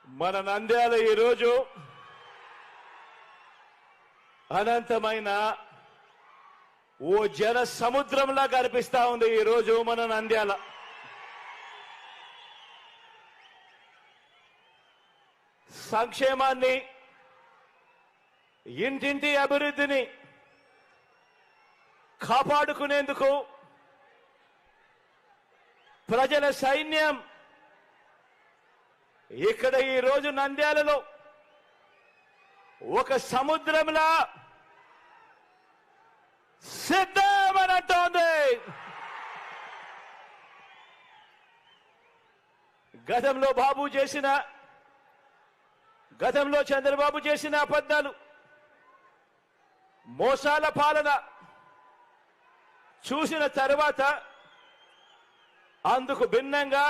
మన నంద్యాల ఈరోజు అనంతమైన ఓ జన సముద్రంలా కనిపిస్తా ఉంది. ఈరోజు మన నంద్యాల సంక్షేమాన్ని, ఇంటింటి అభివృద్ధిని కాపాడుకునేందుకు ప్రజల సైన్యం ఇక్కడ ఈరోజు నంద్యాలలో ఒక సముద్రంలా సిద్ధమనంటోంది. గతంలో చంద్రబాబు చేసిన అబద్ధాలు, మోసాల పాలన చూసిన తర్వాత అందుకు భిన్నంగా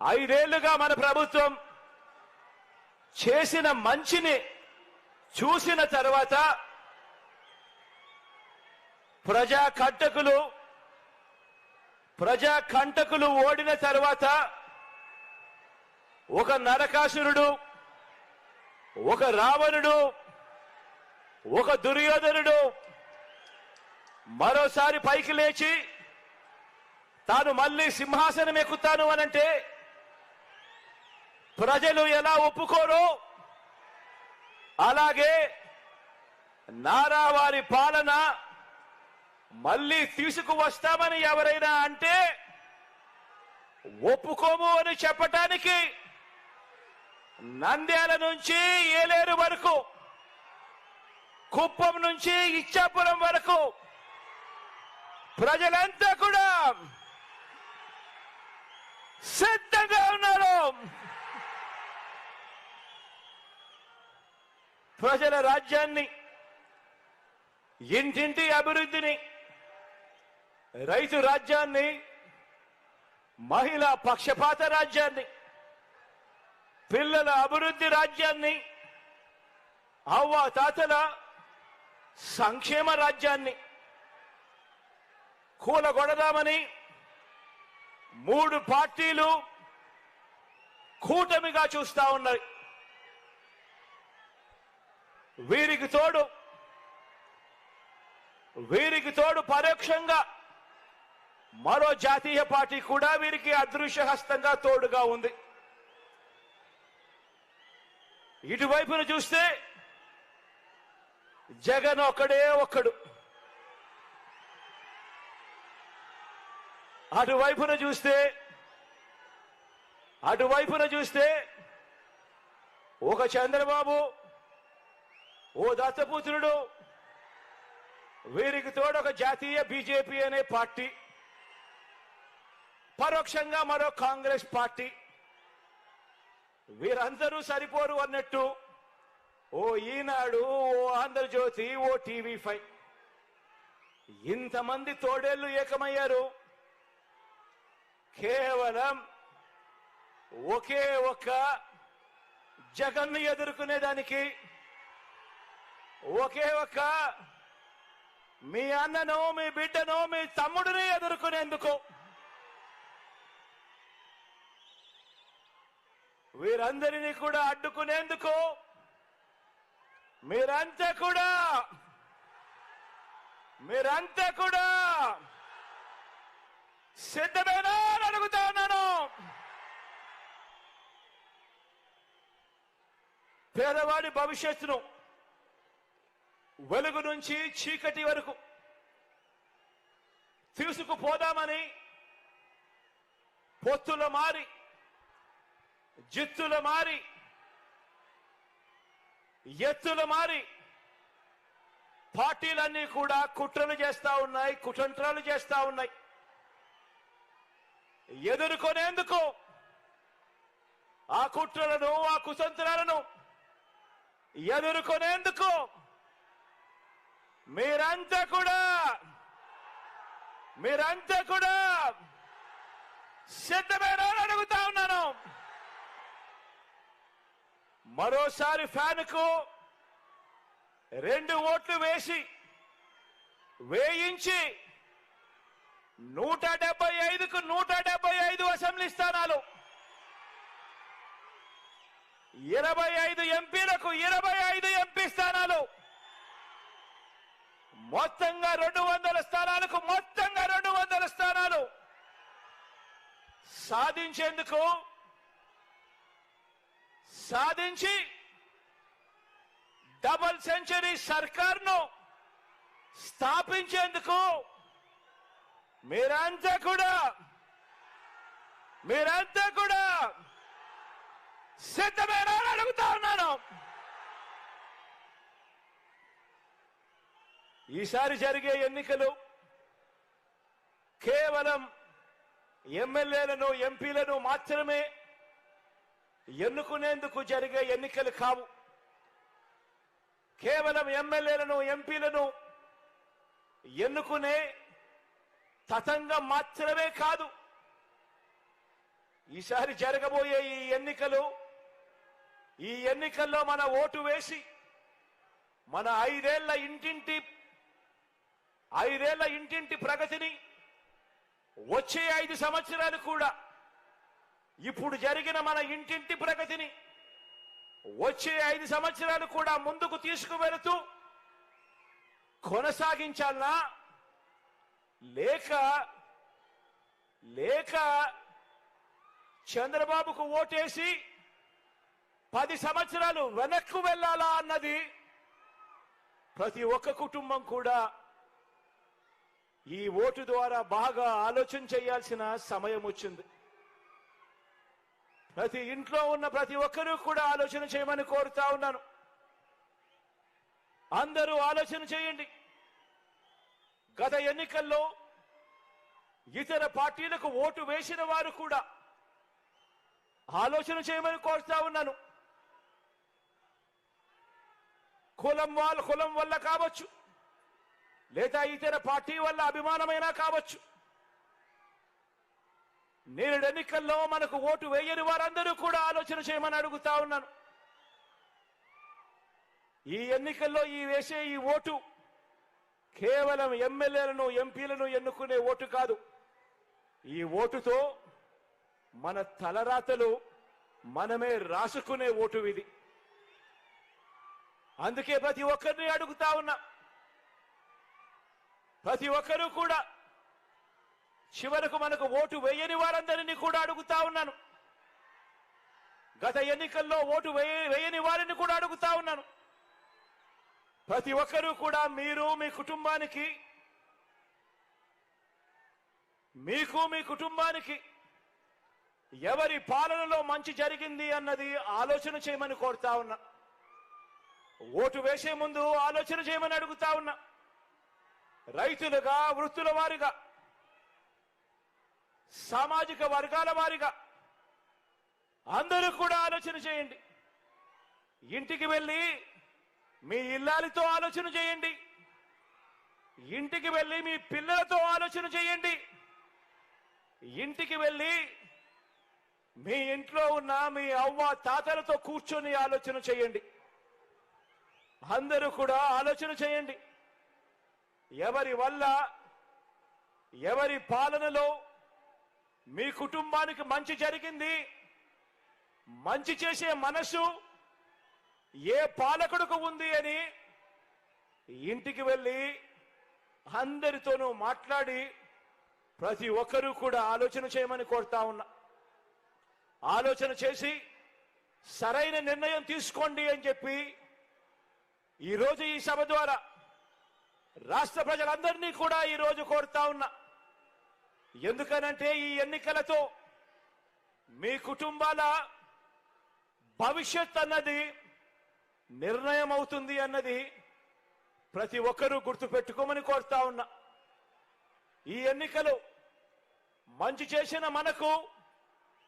5 ఏళ్లుగా మన ప్రభుత్వం చేసిన మంచిని చూసిన తర్వాత ప్రజా కంటకులు ఓడిన తర్వాత ఒక నరకాసురుడు, ఒక రావణుడు, ఒక దుర్యోధనుడు మరోసారి పైకి లేచి తాను మళ్ళీ సింహాసనం ఎక్కుతాను అనంటే ప్రజలు ఎలా ఒప్పుకోరో, అలాగే నారావారి పాలన మళ్ళీ తీసుకువస్తామని ఎవరైనా అంటే ఒప్పుకోము అని చెప్పటానికి నంద్యాల నుంచి ఏలేరు వరకు, కుప్పం నుంచి ఇచ్చాపురం వరకు ప్రజలంతా కూడా సిద్ధంగా ఉన్నారు. ప్రజల రాజ్యాన్ని, ఇంటింటి అభివృద్ధిని, రైతు రాజ్యాన్ని, మహిళా పక్షపాత రాజ్యాన్ని, పిల్లల అభివృద్ధి రాజ్యాన్ని, అవ్వ తాతల సంక్షేమ రాజ్యాన్ని కూలగొడదామని 3 పార్టీలు కూటమిగా చూస్తా ఉన్నాయి. వీరికి తోడు పరోక్షంగా మరో జాతీయ పార్టీ కూడా వీరికి అదృశ్య హస్తంగా తోడుగా ఉంది. ఇటువైపున చూస్తే జగన్ ఒక్కడే ఒక్కడు, అటువైపున చూస్తే ఒక చంద్రబాబు, ఓ దత్తపుత్రుడు, వీరికి తోడు ఒక జాతీయ బీజేపీ అనే పార్టీ, పరోక్షంగా మరో కాంగ్రెస్ పార్టీ. వీరందరూ సరిపోరు అన్నట్టు ఓ ఈనాడు, ఓ ఆంధ్రజ్యోతి, ఓ టీవీ5 ఇంతమంది తోడేళ్లు ఏకమయ్యారు కేవలం ఒకే ఒక్క జగన్ను ఎదుర్కొనేదానికి, ఒకే ఒక్క మీ అన్నను, మీ బిడ్డను, మీ తమ్ముడిని ఎదుర్కొనేందుకు. వీరందరినీ కూడా అడ్డుకునేందుకు మీరంతా కూడా సిద్ధమేనా అని అడుగుతా ఉన్నాను. పేదవాడి భవిష్యత్తును వెలుగు నుంచి చీకటి వరకు తీసుకుపోదామని పొత్తుల మారి, జిత్తుల మారి, ఎత్తుల మారి పార్టీలన్నీ కూడా కుట్రలు చేస్తా ఉన్నాయి, కుతంత్రాలు చేస్తా ఉన్నాయి. ఎదుర్కొనేందుకు ఆ కుట్రలను, ఆ కుతంత్రాలను ఎదుర్కొనేందుకు మీరంతా కూడా సిద్ధమేనా అని అడుగుతా ఉన్నాను. మరోసారి ఫ్యాన్కు 2 ఓట్లు వేయించి 175కు 175 అసెంబ్లీ స్థానాలు 25 ఎంపీలకు 25 ఎంపీ స్థానాలు, మొత్తంగా 200 స్థానాలకు మొత్తంగా 200 స్థానాలు సాధించి డబుల్ సెంచరీ సర్కార్ను స్థాపించేందుకు మీరంతా కూడా సిద్ధమేనా అని అడుగుతా ఉన్నాను. ఈసారి జరిగే ఎన్నికలు కేవలం ఎమ్మెల్యేలను ఎంపీలను మాత్రమే ఎన్నుకునేందుకు జరిగే ఎన్నికలు కావు. కేవలం ఎమ్మెల్యేలను ఎంపీలను ఎన్నుకునే తతంగం మాత్రమే కాదు. ఈసారి జరగబోయే ఈ ఎన్నికల్లో మన ఓటు వేసి మన 5 ఏళ్ల ఇంటింటి ప్రగతిని, వచ్చే 5 సంవత్సరాలు కూడా ఇప్పుడు జరిగిన మన ఇంటింటి ప్రగతిని వచ్చే 5 సంవత్సరాలు కూడా ముందుకు తీసుకువెళుతూ కొనసాగించాలనా లేక చంద్రబాబుకు ఓటేసి 10 సంవత్సరాలు వెనక్కు వెళ్ళాలా అన్నది ప్రతి ఒక్క కుటుంబం కూడా ఈ ఓటు ద్వారా బాగా ఆలోచన చేయాల్సిన సమయం వచ్చింది. ప్రతి ఇంట్లో ఉన్న ప్రతి ఒక్కరూ కూడా ఆలోచన చేయమని కోరుతా ఉన్నాను. అందరూ ఆలోచన చేయండి. గత ఎన్నికల్లో ఇతర పార్టీలకు ఓటు వేసిన వారు కూడా ఆలోచన చేయమని కోరుతా ఉన్నాను. కులం వల్ల కావచ్చు, లేదా ఇతర పార్టీ వల్ల అభిమానమైనా కావచ్చు, నేడు ఎన్నికల్లో మనకు ఓటు వేయని వారందరూ కూడా ఆలోచన చేయమని అడుగుతా ఉన్నాను. ఈ ఎన్నికల్లో వేసే ఈ ఓటు కేవలం ఎమ్మెల్యేలను ఎంపీలను ఎన్నుకునే ఓటు కాదు. ఈ ఓటుతో మన తలరాతలు మనమే రాసుకునే ఓటు ఇది. అందుకే ప్రతి ఒక్కరిని అడుగుతా ఉన్నా, ప్రతి ఒక్కరూ కూడా చివరకు మనకు ఓటు వేయని వారందరినీ కూడా అడుగుతా ఉన్నాను. గత ఎన్నికల్లో ఓటు వేయని వారిని కూడా అడుగుతా ఉన్నాను. ప్రతి ఒక్కరూ కూడా మీరు మీ కుటుంబానికి మీ కుటుంబానికి ఎవరి పాలనలో మంచి జరిగింది అన్నది ఆలోచన చేయమని కోరుతా ఉన్నా. ఓటు వేసే ముందు ఆలోచన చేయమని అడుగుతా ఉన్నా. రైతులుగా, వృత్తుల వారిగా, సామాజిక వర్గాల వారిగా అందరూ కూడా ఆలోచన చేయండి. ఇంటికి వెళ్ళి మీ ఇల్లాలితో ఆలోచన చేయండి. ఇంటికి వెళ్ళి మీ పిల్లలతో ఆలోచన చేయండి. ఇంటికి వెళ్ళి మీ ఇంట్లో ఉన్న మీ అవ్వ తాతలతో కూర్చొని ఆలోచన చేయండి. అందరూ కూడా ఆలోచన చేయండి. ఎవరి వల్ల, ఎవరి పాలనలో మీ కుటుంబానికి మంచి జరిగింది, మంచి చేసే మనసు ఏ పాలకుడికి ఉంది అని ఇంటికి వెళ్ళి అందరితోనూ మాట్లాడి ప్రతి ఒక్కరూ కూడా ఆలోచన చేయమని కోరుతా ఉన్నా. ఆలోచన చేసి సరైన నిర్ణయం తీసుకోండి అని చెప్పి ఈరోజు ఈ సభ ద్వారా రాష్ట్ర ప్రజలందరినీ కూడా ఈరోజు కోరుతా ఉన్నా. ఎందుకనంటే ఈ ఎన్నికలతో మీ కుటుంబాల భవిష్యత్ అన్నది నిర్ణయం అవుతుంది అన్నది ప్రతి ఒక్కరూ గుర్తుపెట్టుకోమని కోరుతా ఉన్నా. ఈ ఎన్నికలు మంచి చేసిన మనకు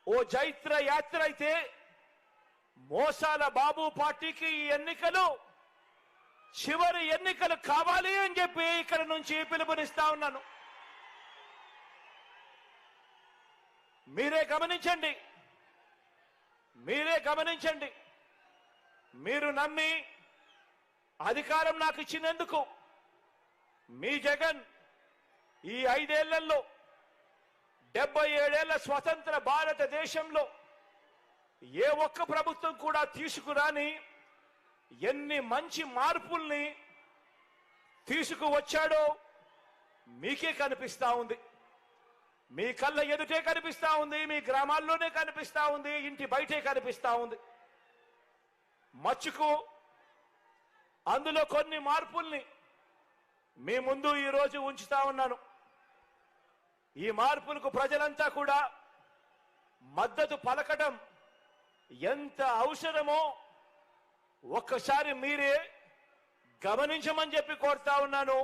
ఓ జైత్ర యాత్ర అయితే, మోసాల బాబు పార్టీకి ఈ ఎన్నికలు చివరి ఎన్నికలు కావాలి అని చెప్పి ఇక్కడ నుంచి పిలుపునిస్తా ఉన్నాను. మీరే గమనించండి. మీరు నమ్మి అధికారం నాకు ఇచ్చినందుకు మీ జగన్ ఈ 5 ఏళ్లలో 77 ఏళ్ల స్వతంత్ర భారతదేశంలో ఏ ఒక్క ప్రభుత్వం కూడా తీసుకురాని ఎన్ని మంచి మార్పుల్ని తీసుకువచ్చాడో మీకే కనిపిస్తా ఉంది. మీ కళ్ళ ఎదుటే కనిపిస్తా ఉంది, మీ గ్రామాల్లోనే కనిపిస్తా ఉంది, ఇంటి బయటే కనిపిస్తా ఉంది. మచ్చుకు అందులో కొన్ని మార్పుల్ని మీ ముందు ఈరోజు ఉంచుతా ఉన్నాను. ఈ మార్పులకు ప్రజలంతా కూడా మద్దతు పలకడం ఎంత అవసరమో ఒక్కసారి మీరే గమనించమని చెప్పి కోరుతా ఉన్నాను.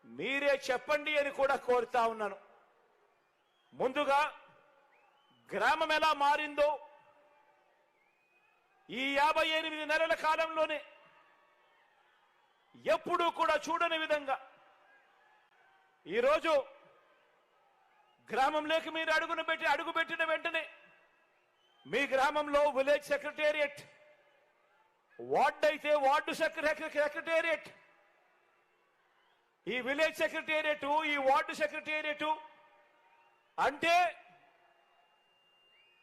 మీరే చెప్పండి అని కూడా కోరుతా ఉన్నాను. ముందుగా గ్రామం ఎలా మారిందో ఈ 58 నెలల కాలంలోనే ఎప్పుడూ కూడా చూడని విధంగా ఈరోజు గ్రామంలోకి మీరు అడుగుపెట్టిన వెంటనే మీ గ్రామంలో విలేజ్ సెక్రటేరియట్, వార్డు అయితే వార్డు సెక్రటేరియట్, ఈ విలేజ్ సెక్రటేరియట్, ఈ వార్డు సెక్రటేరియట్ అంటే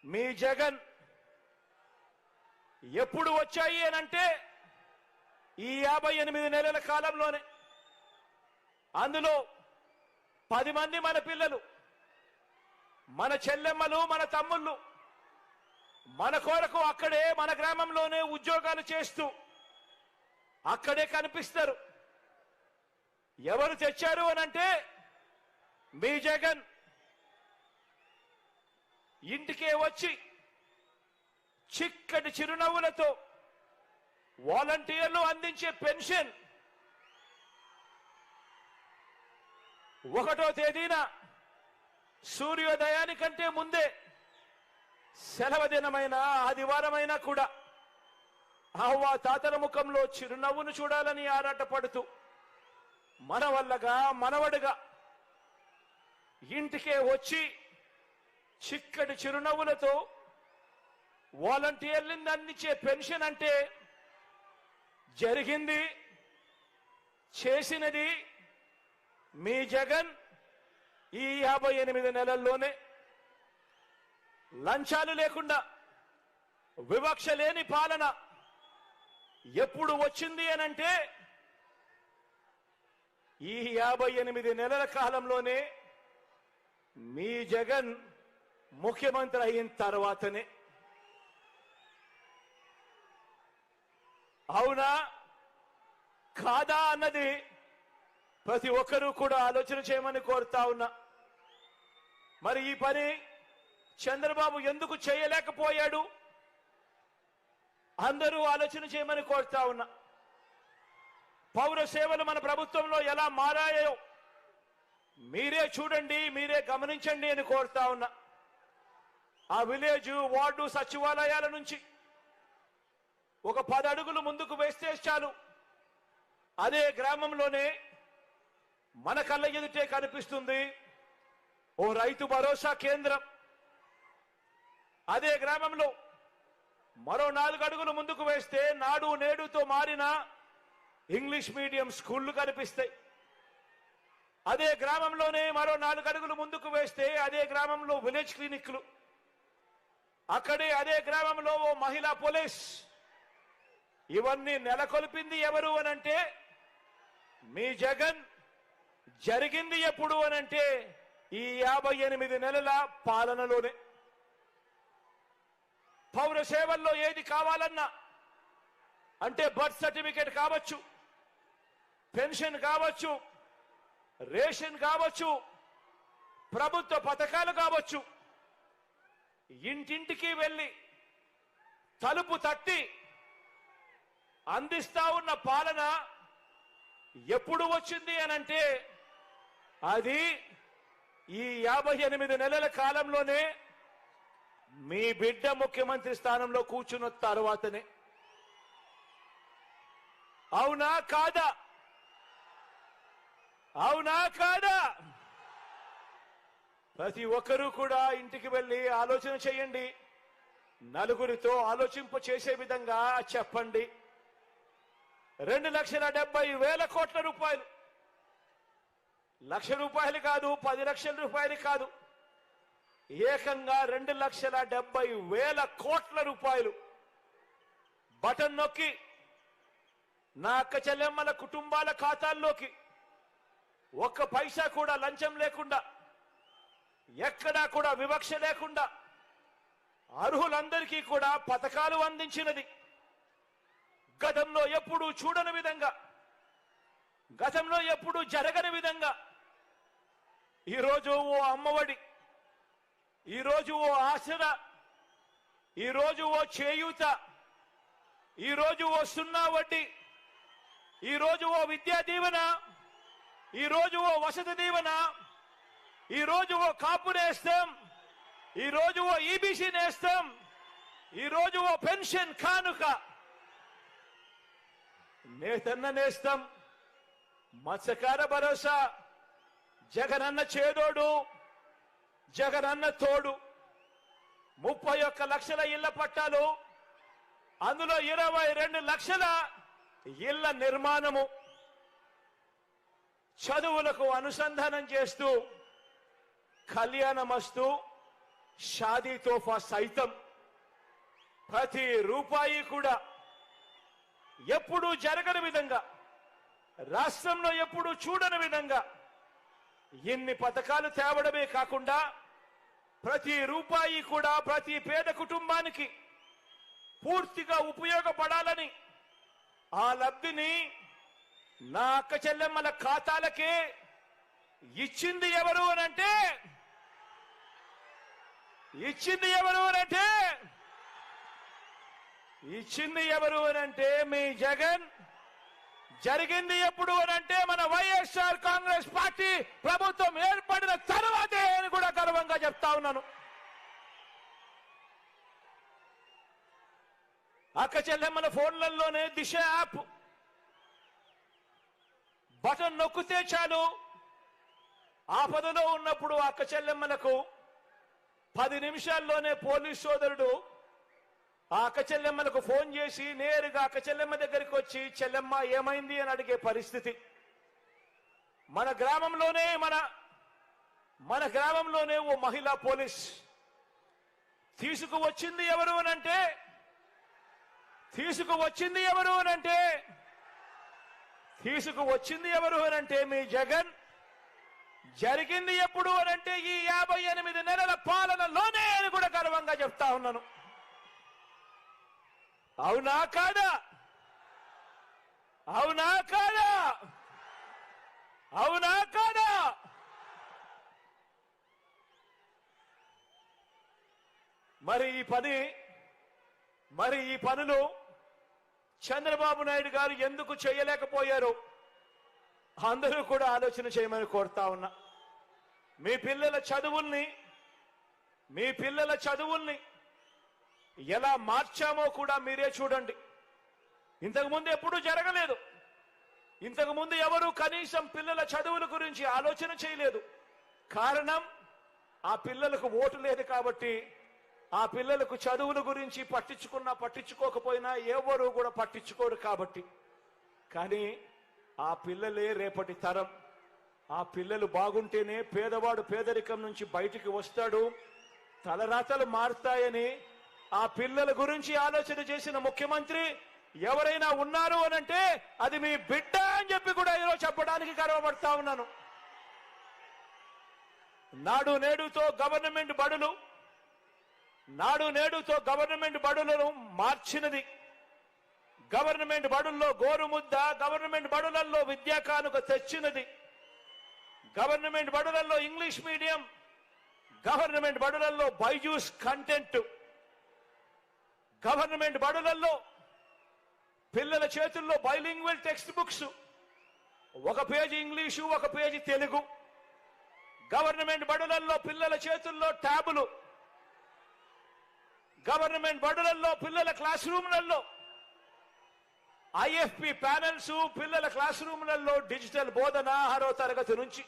మీ జగన్ ఎప్పుడు వచ్చాయి అనంటే ఈ 58 నెలల కాలంలోనే. అందులో 10 మంది మన పిల్లలు, మన చెల్లెమ్మలు, మన తమ్ముళ్ళు మన కొరకు అక్కడే మన గ్రామంలోనే ఉద్యోగాలు చేస్తూ అక్కడే కనిపిస్తారు. ఎవరు తెచ్చారు అనంటే మీ జగన్. ఇంటికే వచ్చి చిక్కటి చిరునవ్వులతో వాలంటీర్లు అందించే పెన్షన్ 1వ తేదీన సూర్యోదయానికంటే ముందే సెలవు దినమైన ఆదివారమైనా కూడా అవ్వ తాతల ముఖంలో చిరునవ్వును చూడాలని ఆరాటపడుతూ మనవల్లగా మనవడుగా ఇంటికే వచ్చి చిక్కటి చిరునవ్వులతో వాలంటీర్లను అందించే పెన్షన్ అంటే జరిగింది, చేసినది మీ జగన్ ఈ 58 నెలల్లోనే. లంచాలు లేకుండా వివక్ష లేని పాలన ఎప్పుడు వచ్చింది అనంటే ఈ 58 నెలల కాలంలోనే మీ జగన్ ముఖ్యమంత్రి అయిన తర్వాతనే. అవునా కాదా అన్నది ప్రతి ఒక్కరూ కూడా ఆలోచన చేయమని కోరుతా ఉన్నా. మరి ఈ పని చంద్రబాబు ఎందుకు చేయలేకపోయాడు? అందరూ ఆలోచన చేయమని కోరుతా ఉన్నా. పౌర సేవలు మన ప్రభుత్వంలో ఎలా మారాయో మీరే చూడండి, మీరే గమనించండి అని కోరుతా ఉన్నా. ఆ విలేజ్, వార్డు, సచివాలయాల నుంచి ఒక 10 అడుగులు ముందుకు వేస్తే చాలు, అదే గ్రామంలోనే మన కళ్ళ ఎదుటే కనిపిస్తుంది ఓ రైతు భరోసా కేంద్రం. అదే గ్రామంలో మరో 4 అడుగులు ముందుకు వేస్తే నాడు నేడుతో మారిన ఇంగ్లీష్ మీడియం స్కూళ్లు కనిపిస్తాయి. అదే గ్రామంలోనే మరో 4 అడుగులు ముందుకు వేస్తే అదే గ్రామంలో విలేజ్ క్లినిక్లు, అక్కడే అదే గ్రామంలో ఓ మహిళా పోలీస్. ఇవన్నీ నెలకొల్పింది ఎవరు అనంటే మీ జగన్. జరిగింది ఎప్పుడు అనంటే ఈ 58 నెలల పాలనలోనే. పౌర సేవల్లో ఏది కావాలన్నా అంటే బర్త్ సర్టిఫికేట్ కావచ్చు, పెన్షన్ కావచ్చు, రేషన్ కావచ్చు, ప్రభుత్వ పథకాలు కావచ్చు, ఇంటింటికి వెళ్ళి తలుపు తట్టి అందిస్తా ఉన్న పాలన ఎప్పుడు వచ్చింది అనంటే అది ఈ 58 నెలల కాలంలోనే మీ బిడ్డ ముఖ్యమంత్రి స్థానంలో కూర్చున్న తర్వాతనే. అవునా కాదా? అవునా కాదా? ప్రతి ఒక్కరూ కూడా ఇంటికి వెళ్ళి ఆలోచన చేయండి, నలుగురితో ఆలోచింప చేసే విధంగా చెప్పండి. 2,70,000 కోట్ల రూపాయలు, 1,00,000 రూపాయలు కాదు, 10 లక్షల రూపాయలు కాదు, ఏకంగా 2,70,000 కోట్ల రూపాయలు బటన్ నొక్కి నా అక్క చెల్లెమ్మల కుటుంబాల ఖాతాల్లోకి ఒక్క పైసా కూడా లంచం లేకుండా, ఎక్కడా కూడా వివక్ష లేకుండా అర్హులందరికీ కూడా పథకాలు అందించినది. గతంలో ఎప్పుడూ చూడని విధంగా, గతంలో ఎప్పుడూ జరగని విధంగా ఈరోజు ఓ అమ్మఒడి, ఈరోజు ఓ ఆసరా, ఈరోజు ఓ చేయూత, ఈరోజు ఓ సున్నా వడ్డీ, ఈరోజు ఓ విద్యా దీవెన, ఈరోజు ఓ వసతి దీవెన, ఈరోజు ఓ కాపు నేస్తం, ఈరోజు ఓ ఈబీసీ నేస్తం, ఈరోజు ఓ పెన్షన్ కానుక, నేతన్న నేస్తం, మత్స్యకార భరోసా, జగనన్న చేదోడు, జగనన్న తోడు, 31 లక్షల ఇళ్ల పట్టాలు, అందులో 22 లక్షల ఇళ్ల నిర్మాణము, చదువులకు అనుసంధానం చేస్తూ కళ్యాణమస్తు, షాదీ తోఫా సైతం ప్రతి రూపాయి కూడా ఎప్పుడూ జరగని విధంగా, రాష్ట్రంలో ఎప్పుడూ చూడని విధంగా ఇన్ని పథకాలు తేవడమే కాకుండా ప్రతి రూపాయి కూడా ప్రతి పేద కుటుంబానికి పూర్తిగా ఉపయోగపడాలని ఆ లబ్ధిని నా అక్క చెల్లెమ్మల ఖాతాలకే ఇచ్చింది ఎవరు అనంటే, ఇచ్చింది ఎవరు అనంటే, ఇచ్చింది ఎవరు అనంటే మీ జగన్. జరిగింది ఎప్పుడు అనంటే మన వైఎస్ఆర్ కాంగ్రెస్ పార్టీ ప్రభుత్వం ఏర్పడిన తరువాతే అని కూడా గర్వంగా చెప్తా ఉన్నాను. అక్క చెల్లెమ్మల ఫోన్లలోనే దిశ యాప్ బటన్ నొక్కితే చాలు, ఆపదలో ఉన్నప్పుడు అక్క చెల్లెమ్మలకు 10 నిమిషాల్లోనే పోలీస్ సోదరుడు ఆ అక్క చెల్లెమ్మలకు ఫోన్ చేసి నేరుగా అక్క చెల్లెమ్మ దగ్గరికి వచ్చి చెల్లెమ్మ ఏమైంది అని అడిగే పరిస్థితి. మన గ్రామంలోనే ఓ మహిళా పోలీస్ తీసుకువచ్చింది ఎవరు అనంటే, తీసుకువచ్చింది ఎవరు అనంటే మీ జగన్. జరిగింది ఎప్పుడు అనంటే ఈ 58 నెలల పాలనలోనే అని కూడా గర్వంగా చెప్తా ఉన్నాను. అవునా కాదా? అవునా కాదా? అవునా కాదా? మరి ఈ పనులు చంద్రబాబు నాయుడు గారు ఎందుకు చేయలేకపోయారు? అందరూ కూడా ఆలోచన చేయమని కోరుతా ఉన్నా. మీ పిల్లల చదువుల్ని ఎలా మార్చామో కూడా మీరే చూడండి. ఇంతకుముందు ఎప్పుడూ జరగలేదు. ఇంతకుముందు ఎవరు కనీసం పిల్లల చదువుల గురించి ఆలోచన చేయలేదు. కారణం, ఆ పిల్లలకు ఓటు లేదు కాబట్టి, ఆ పిల్లలకు చదువుల గురించి పట్టించుకోకపోయినా ఎవరు కూడా పట్టించుకోరు కాబట్టి. కానీ ఆ పిల్లలే రేపటి తరం. ఆ పిల్లలు బాగుంటేనే పేదవాడు పేదరికం నుంచి బయటికి వస్తాడు, తలరాతలు మారుతాయని ఆ పిల్లల గురించి ఆలోచన చేసిన ముఖ్యమంత్రి ఎవరైనా ఉన్నారు అనంటే అది మీ బిడ్డ అని చెప్పి కూడా ఈరోజు చెప్పడానికి గర్వపడతా ఉన్నాను. నాడు నేడుతో గవర్నమెంట్ బడులను మార్చినది. గవర్నమెంట్ బడుల్లో గోరుముద్ద, గవర్నమెంట్ బడులలో విద్యా కానుక తెచ్చినది. గవర్నమెంట్ బడులలో ఇంగ్లీష్ మీడియం, గవర్నమెంట్ బడులలో బైజూస్ కంటెంట్, గవర్నమెంట్ బడులలో పిల్లల చేతుల్లో బైలింగ్వల్ టెక్స్ట్ బుక్స్, ఒక పేజీ ఇంగ్లీషు ఒక పేజీ తెలుగు. గవర్నమెంట్ బడులలో పిల్లల చేతుల్లో ట్యాబులు, గవర్నమెంట్ బడులలో పిల్లల క్లాస్ రూమ్లలో ఐఎఫ్పి ప్యానెల్స్, పిల్లల క్లాస్ రూమ్లలో డిజిటల్ బోధన 6వ తరగతి నుంచి.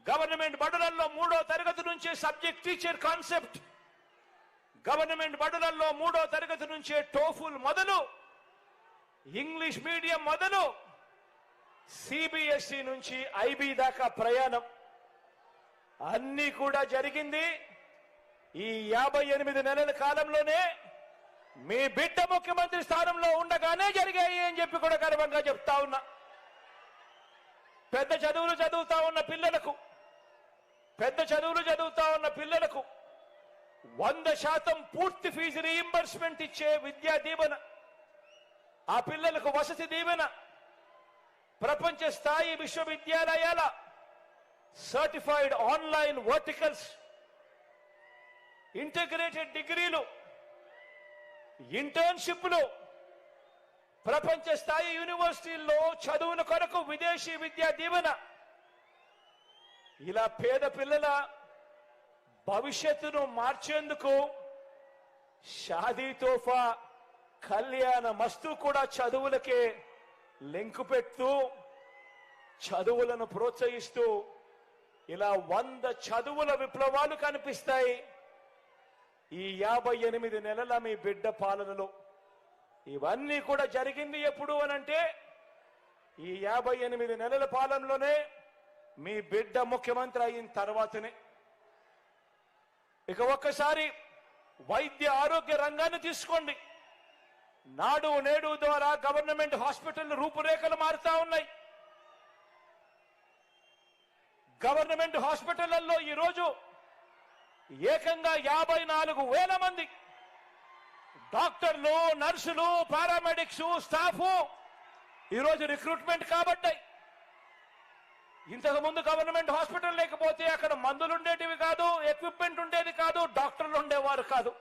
గవర్నమెంట్ బడులలో 3వ తరగతి నుంచే సబ్జెక్ట్ టీచర్ కాన్సెప్ట్. గవర్నమెంట్ బడులలో 3వ తరగతి నుంచే టోఫుల్ మొదలు, ఇంగ్లీష్ మీడియం మొదలు, సిబిఎస్ఈ నుంచి ఐబీ దాకా ప్రయాణం అన్నీ కూడా జరిగింది ఈ 58 నెలల కాలంలోనే మీ బిడ్డ ముఖ్యమంత్రి స్థానంలో ఉండగానే జరిగాయి అని చెప్పి కూడా గర్వంగా చెప్తా ఉన్నా. పెద్ద చదువులు చదువుతా ఉన్న పిల్లలకు 100% పూర్తి ఫీజు రీయింబర్స్మెంట్ ఇచ్చే విద్యా దీవెన, ఆ పిల్లలకు వసతి దీవెన, ప్రపంచ స్థాయి విశ్వవిద్యాలయాల సర్టిఫైడ్ ఆన్లైన్ వర్టికల్స్, ఇంటిగ్రేటెడ్ డిగ్రీలు, ఇంటర్న్షిప్లు, ప్రపంచ స్థాయి యూనివర్సిటీల్లో చదువుల కొరకు విదేశీ విద్యా దీవెన, ఇలా పేద పిల్లల భవిష్యత్తును మార్చేందుకు షాదీ తోఫా, కళ్యాణ మస్తు కూడా చదువులకే లింకు పెడుతూ చదువులను ప్రోత్సహిస్తూ ఇలా 100 చదువుల విప్లవాలు కనిపిస్తాయి ఈ 58 నెలల మీ బిడ్డ పాలనలో. ఇవన్నీ కూడా జరిగింది ఎప్పుడు అనంటే ఈ 58 నెలల పాలనలోనే మీ బిడ్డ ముఖ్యమంత్రి అయిన తర్వాతనే. ఇక ఒక్కసారి వైద్య ఆరోగ్య రంగాన్ని తీసుకోండి. నాడు నేడు ద్వారా గవర్నమెంట్ హాస్పిటల్ రూపురేఖలు మారుతా ఉన్నాయి. గవర్నమెంట్ హాస్పిటళ్లలో ఈరోజు ఏకంగా 54,000 మంది డాక్టర్లు, నర్సులు, పారామెడిక్స్, స్టాఫ్ ఈరోజు రిక్రూట్మెంట్ కాబట్టాయి. ఇంతకు ముందు గవర్నమెంట్ హాస్పిటల్ లేకపోతే అక్కడ మందులు ఉండేటివి కాదు, ఎక్విప్మెంట్ ఉండేది కాదు, డాక్టర్లు ఉండేవారు కాదు.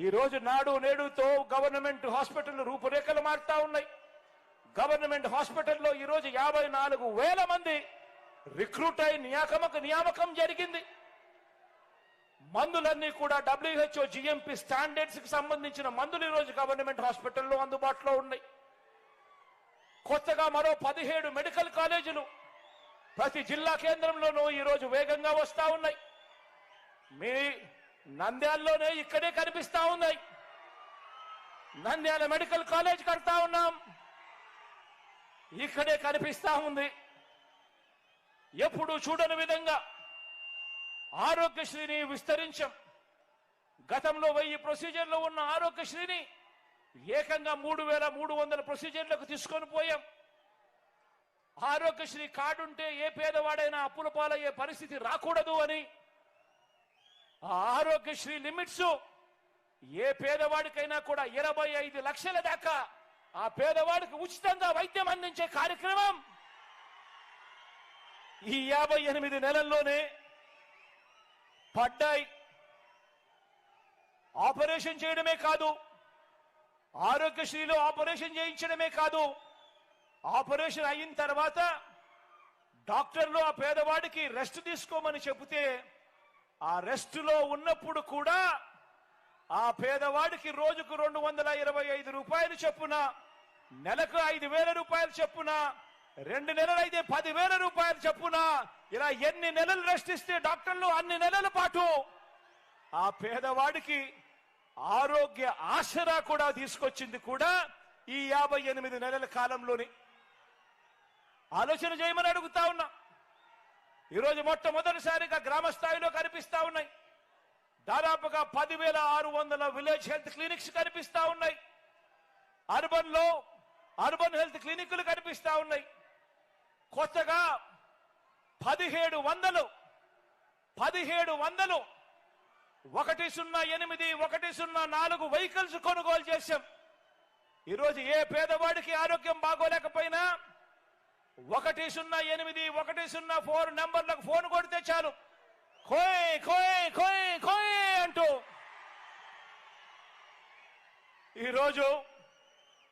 ఈ రోజు నాడు నేడుతో గవర్నమెంట్ హాస్పిటల్ రూపురేఖలు మారుతా ఉన్నాయి. గవర్నమెంట్ హాస్పిటల్లో ఈరోజు 54,000 మంది రిక్రూట్ అయి నియామకం జరిగింది. మందులన్నీ కూడా WHO GMP స్టాండర్డ్స్ కి సంబంధించిన మందులు ఈరోజు గవర్నమెంట్ హాస్పిటల్లో అందుబాటులో ఉన్నాయి. కొత్తగా మరో 17 మెడికల్ కాలేజీలు ప్రతి జిల్లా కేంద్రంలోనూ ఈరోజు వేగంగా వస్తా ఉన్నాయి. మీ నంద్యాలలోనే ఇక్కడే కనిపిస్తా ఉన్నాయి. నంద్యాల మెడికల్ కాలేజ్ కడతా ఉన్నాం, ఇక్కడే కనిపిస్తా ఉంది. ఎప్పుడు చూడని విధంగా ఆరోగ్యశ్రీని విస్తరించాం. గతంలో 1000 ప్రొసీజర్లు ఉన్న ఆరోగ్యశ్రీని ఏకంగా 3,300 ప్రొసీజర్లకు తీసుకొని పోయాం. ఆరోగ్యశ్రీ కార్డు ఉంటే ఏ పేదవాడైనా అప్పుల పాలయ్యే పరిస్థితి రాకూడదు అని ఆ ఆరోగ్యశ్రీ లిమిట్స్ ఏ పేదవాడికైనా కూడా 25 లక్షల దాకా ఆ పేదవాడికి ఉచితంగా వైద్యం అందించే కార్యక్రమం ఈ 58 నెలల్లోనే పడ్డాయి. ఆపరేషన్ చేయడమే కాదు, ఆరోగ్యశ్రీలో ఆపరేషన్ చేయించడమే కాదు, ఆపరేషన్ అయిన తర్వాత డాక్టర్లు ఆ పేదవాడికి రెస్ట్ తీసుకోమని చెబితే ఆ రెస్టులో ఉన్నప్పుడు కూడా ఆ పేదవాడికి రోజుకు 225 రూపాయలు చొప్పున, నెలకు 5,000 రూపాయలు చొప్పున, 2 నెలలైతే 10,000 రూపాయలు చొప్పున, ఇలా ఎన్ని నెలలు రెస్ట్ ఇస్తే డాక్టర్లు అన్ని నెలల పాటు ఆ పేదవాడికి ఆరోగ్య ఆసరా కూడా తీసుకొచ్చింది కూడా ఈ 58 నెలల కాలంలోనే. ఆలోచన చేయమని అడుగుతా ఉన్నా. ఈరోజు మొట్టమొదటిసారిగా గ్రామ స్థాయిలో కనిపిస్తా ఉన్నాయి. దాదాపుగా 10,600 విలేజ్ హెల్త్ క్లినిక్స్ కనిపిస్తా ఉన్నాయి. అర్బన్ హెల్త్ క్లినిక్లు కనిపిస్తా ఉన్నాయి. కొత్తగా 1700 108 104 వెహికల్స్ కొనుగోలు చేశాం. ఈరోజు ఏ పేదవాడికి ఆరోగ్యం బాగోలేకపోయినా 108 104 నెంబర్లకు ఫోన్ కొడితే చాలు, కోయ్ కోయ్ కోయ్ కోయ్ అంటూ ఈరోజు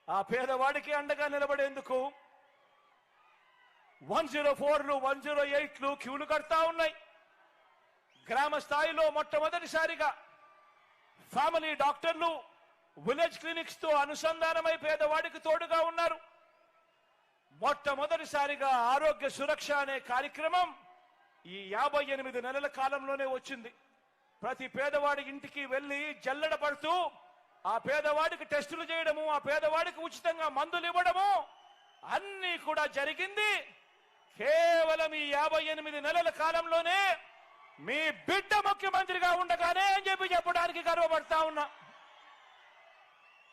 ఆ పేదవాడికి అండగా నిలబడేందుకు 104లు 108లు క్యూలు కడతా ఉన్నాయి. గ్రామ స్థాయిలో మొట్టమొదటిసారిగా ఫ్యామిలీ డాక్టర్లు విలేజ్ క్లినిక్స్ తో అనుసంధానమై పేదవాడికి తోడుగా ఉన్నారు. మొట్టమొదటిసారిగా ఆరోగ్య సురక్ష అనే కార్యక్రమం ఈ 58 నెలల కాలంలోనే వచ్చింది. ప్రతి పేదవాడి ఇంటికి వెళ్లి జల్లెడ పడుతూ ఆ పేదవాడికి టెస్టులు చేయడము, ఆ పేదవాడికి ఉచితంగా మందులు ఇవ్వడము అన్నీ కూడా జరిగింది కేవలం ఈ 58 నెలల కాలంలోనే మీ బిడ్డ ముఖ్యమంత్రిగా ఉండగానే అని చెప్పడానికి గర్వపడతా ఉన్నా.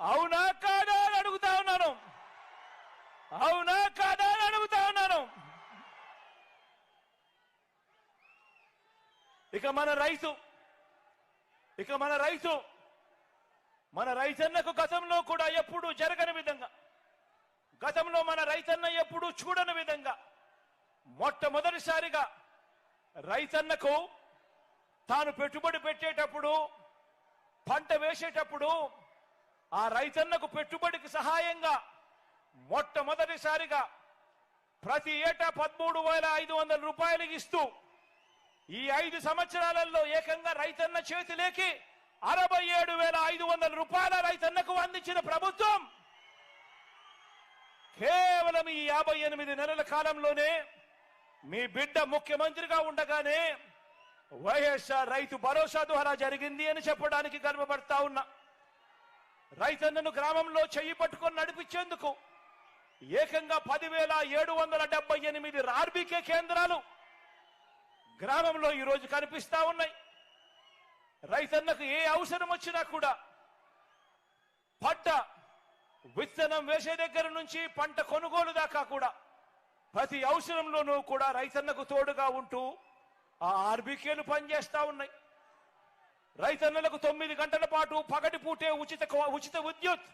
అవునా కాదా అని అడుగుతా ఉన్నాను. అవునా కాదా అని అడుగుతా ఉన్నాను. ఇక మన రైతన్నకు గతంలో కూడా ఎప్పుడూ జరగని విధంగా, గతంలో మన రైతన్న ఎప్పుడూ చూడని విధంగా మొట్టమొదటిసారిగా రైతన్నకు తాను పెట్టుబడి పెట్టేటప్పుడు, పంట వేసేటప్పుడు ఆ రైతన్నకు పెట్టుబడికి సహాయంగా మొట్టమొదటిసారిగా ప్రతి ఏటా 13,500 రూపాయలు ఇస్తూ ఈ 5 సంవత్సరాలలో ఏకంగా రైతన్న చేతిలోకి 67,500 రూపాయల రైతన్నకు అందించిన ప్రభుత్వం కేవలం ఈ 58 నెలల కాలంలోనే మీ బిడ్డ ముఖ్యమంత్రిగా ఉండగానే వైఎస్ఆర్ రైతు భరోసా ద్వారా జరిగింది అని చెప్పడానికి గర్వపడతా ఉన్నా. రైతన్నను గ్రామంలో చెయ్యి పట్టుకొని నడిపించేందుకు ఏకంగా 10,778 ఆర్బీకే కేంద్రాలు గ్రామంలో ఈరోజు కనిపిస్తా ఉన్నాయి. రైతన్నకు ఏ అవసరం వచ్చినా కూడా పంట విత్తనం వేసే దగ్గర నుంచి పంట కొనుగోలు దాకా కూడా ప్రతి అవసరంలోనూ కూడా రైతన్నకు తోడుగా ఉంటూ ఆ ఆర్బీకేలు పనిచేస్తా ఉన్నాయి. రైతన్నలకు 9 గంటల పాటు పగటి పూటే ఉచిత విద్యుత్,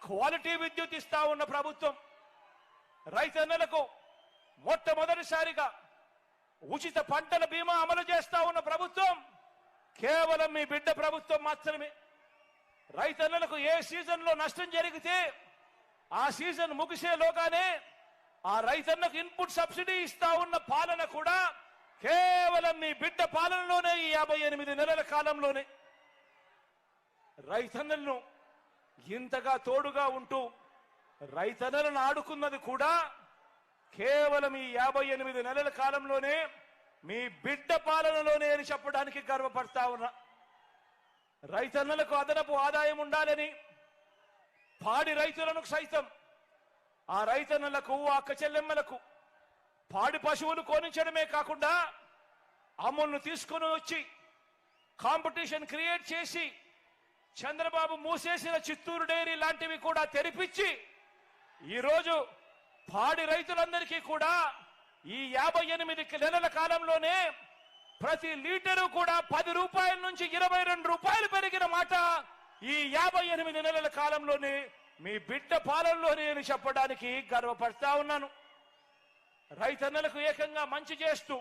క్వాలిటీ విద్యుత్ ఇస్తా ఉన్న ప్రభుత్వం, రైతన్నలకు మొట్టమొదటిసారిగా ఉచిత పంటల బీమా అమలు చేస్తా ఉన్న ప్రభుత్వం కేవలం మీ బిడ్డ ప్రభుత్వం మాత్రమే. రైతన్నలకు ఏ సీజన్లో నష్టం జరిగితే ఆ సీజన్ ముగిసేలోగానే ఆ రైతన్నకు ఇన్పుట్ సబ్సిడీ ఇస్తా ఉన్న పాలన కూడా కేవలం మీ బిడ్డ పాలనలోనే ఈ 58 నెలల కాలంలోనే. రైతన్నలను ఇంతగా తోడుగా ఉంటూ రైతన్నలను ఆడుకున్నది కూడా కేవలం ఈ 58 నెలల కాలంలోనే మీ బిడ్డ పాలనలోనే అని చెప్పడానికి గర్వపడతా ఉన్నా. రైతన్నలకు అదనపు ఆదాయం ఉండాలని పాడి రైతులను సైతం ఆ రైతన్నలకు, అక్క చెల్లెమ్మలకు పాడి పశువులు కొనించడమే కాకుండా అమ్ములను తీసుకొని వచ్చి కాంపిటీషన్ క్రియేట్ చేసి చంద్రబాబు మూసేసిన చిత్తూరు డైరీ లాంటివి కూడా తెరిపించి ఈరోజు పాడి రైతులందరికీ కూడా ఈ 58 నెలల కాలంలోనే ప్రతి లీటరు కూడా 10 రూపాయల నుంచి 22 రూపాయలు పెరిగిన మాట ఈ 58 నెలల కాలంలోనే మీ బిడ్డ పాలనలోనే అని చెప్పడానికి గర్వపడతా ఉన్నాను. రైతన్నలకు ఏకంగా మంచి చేస్తూ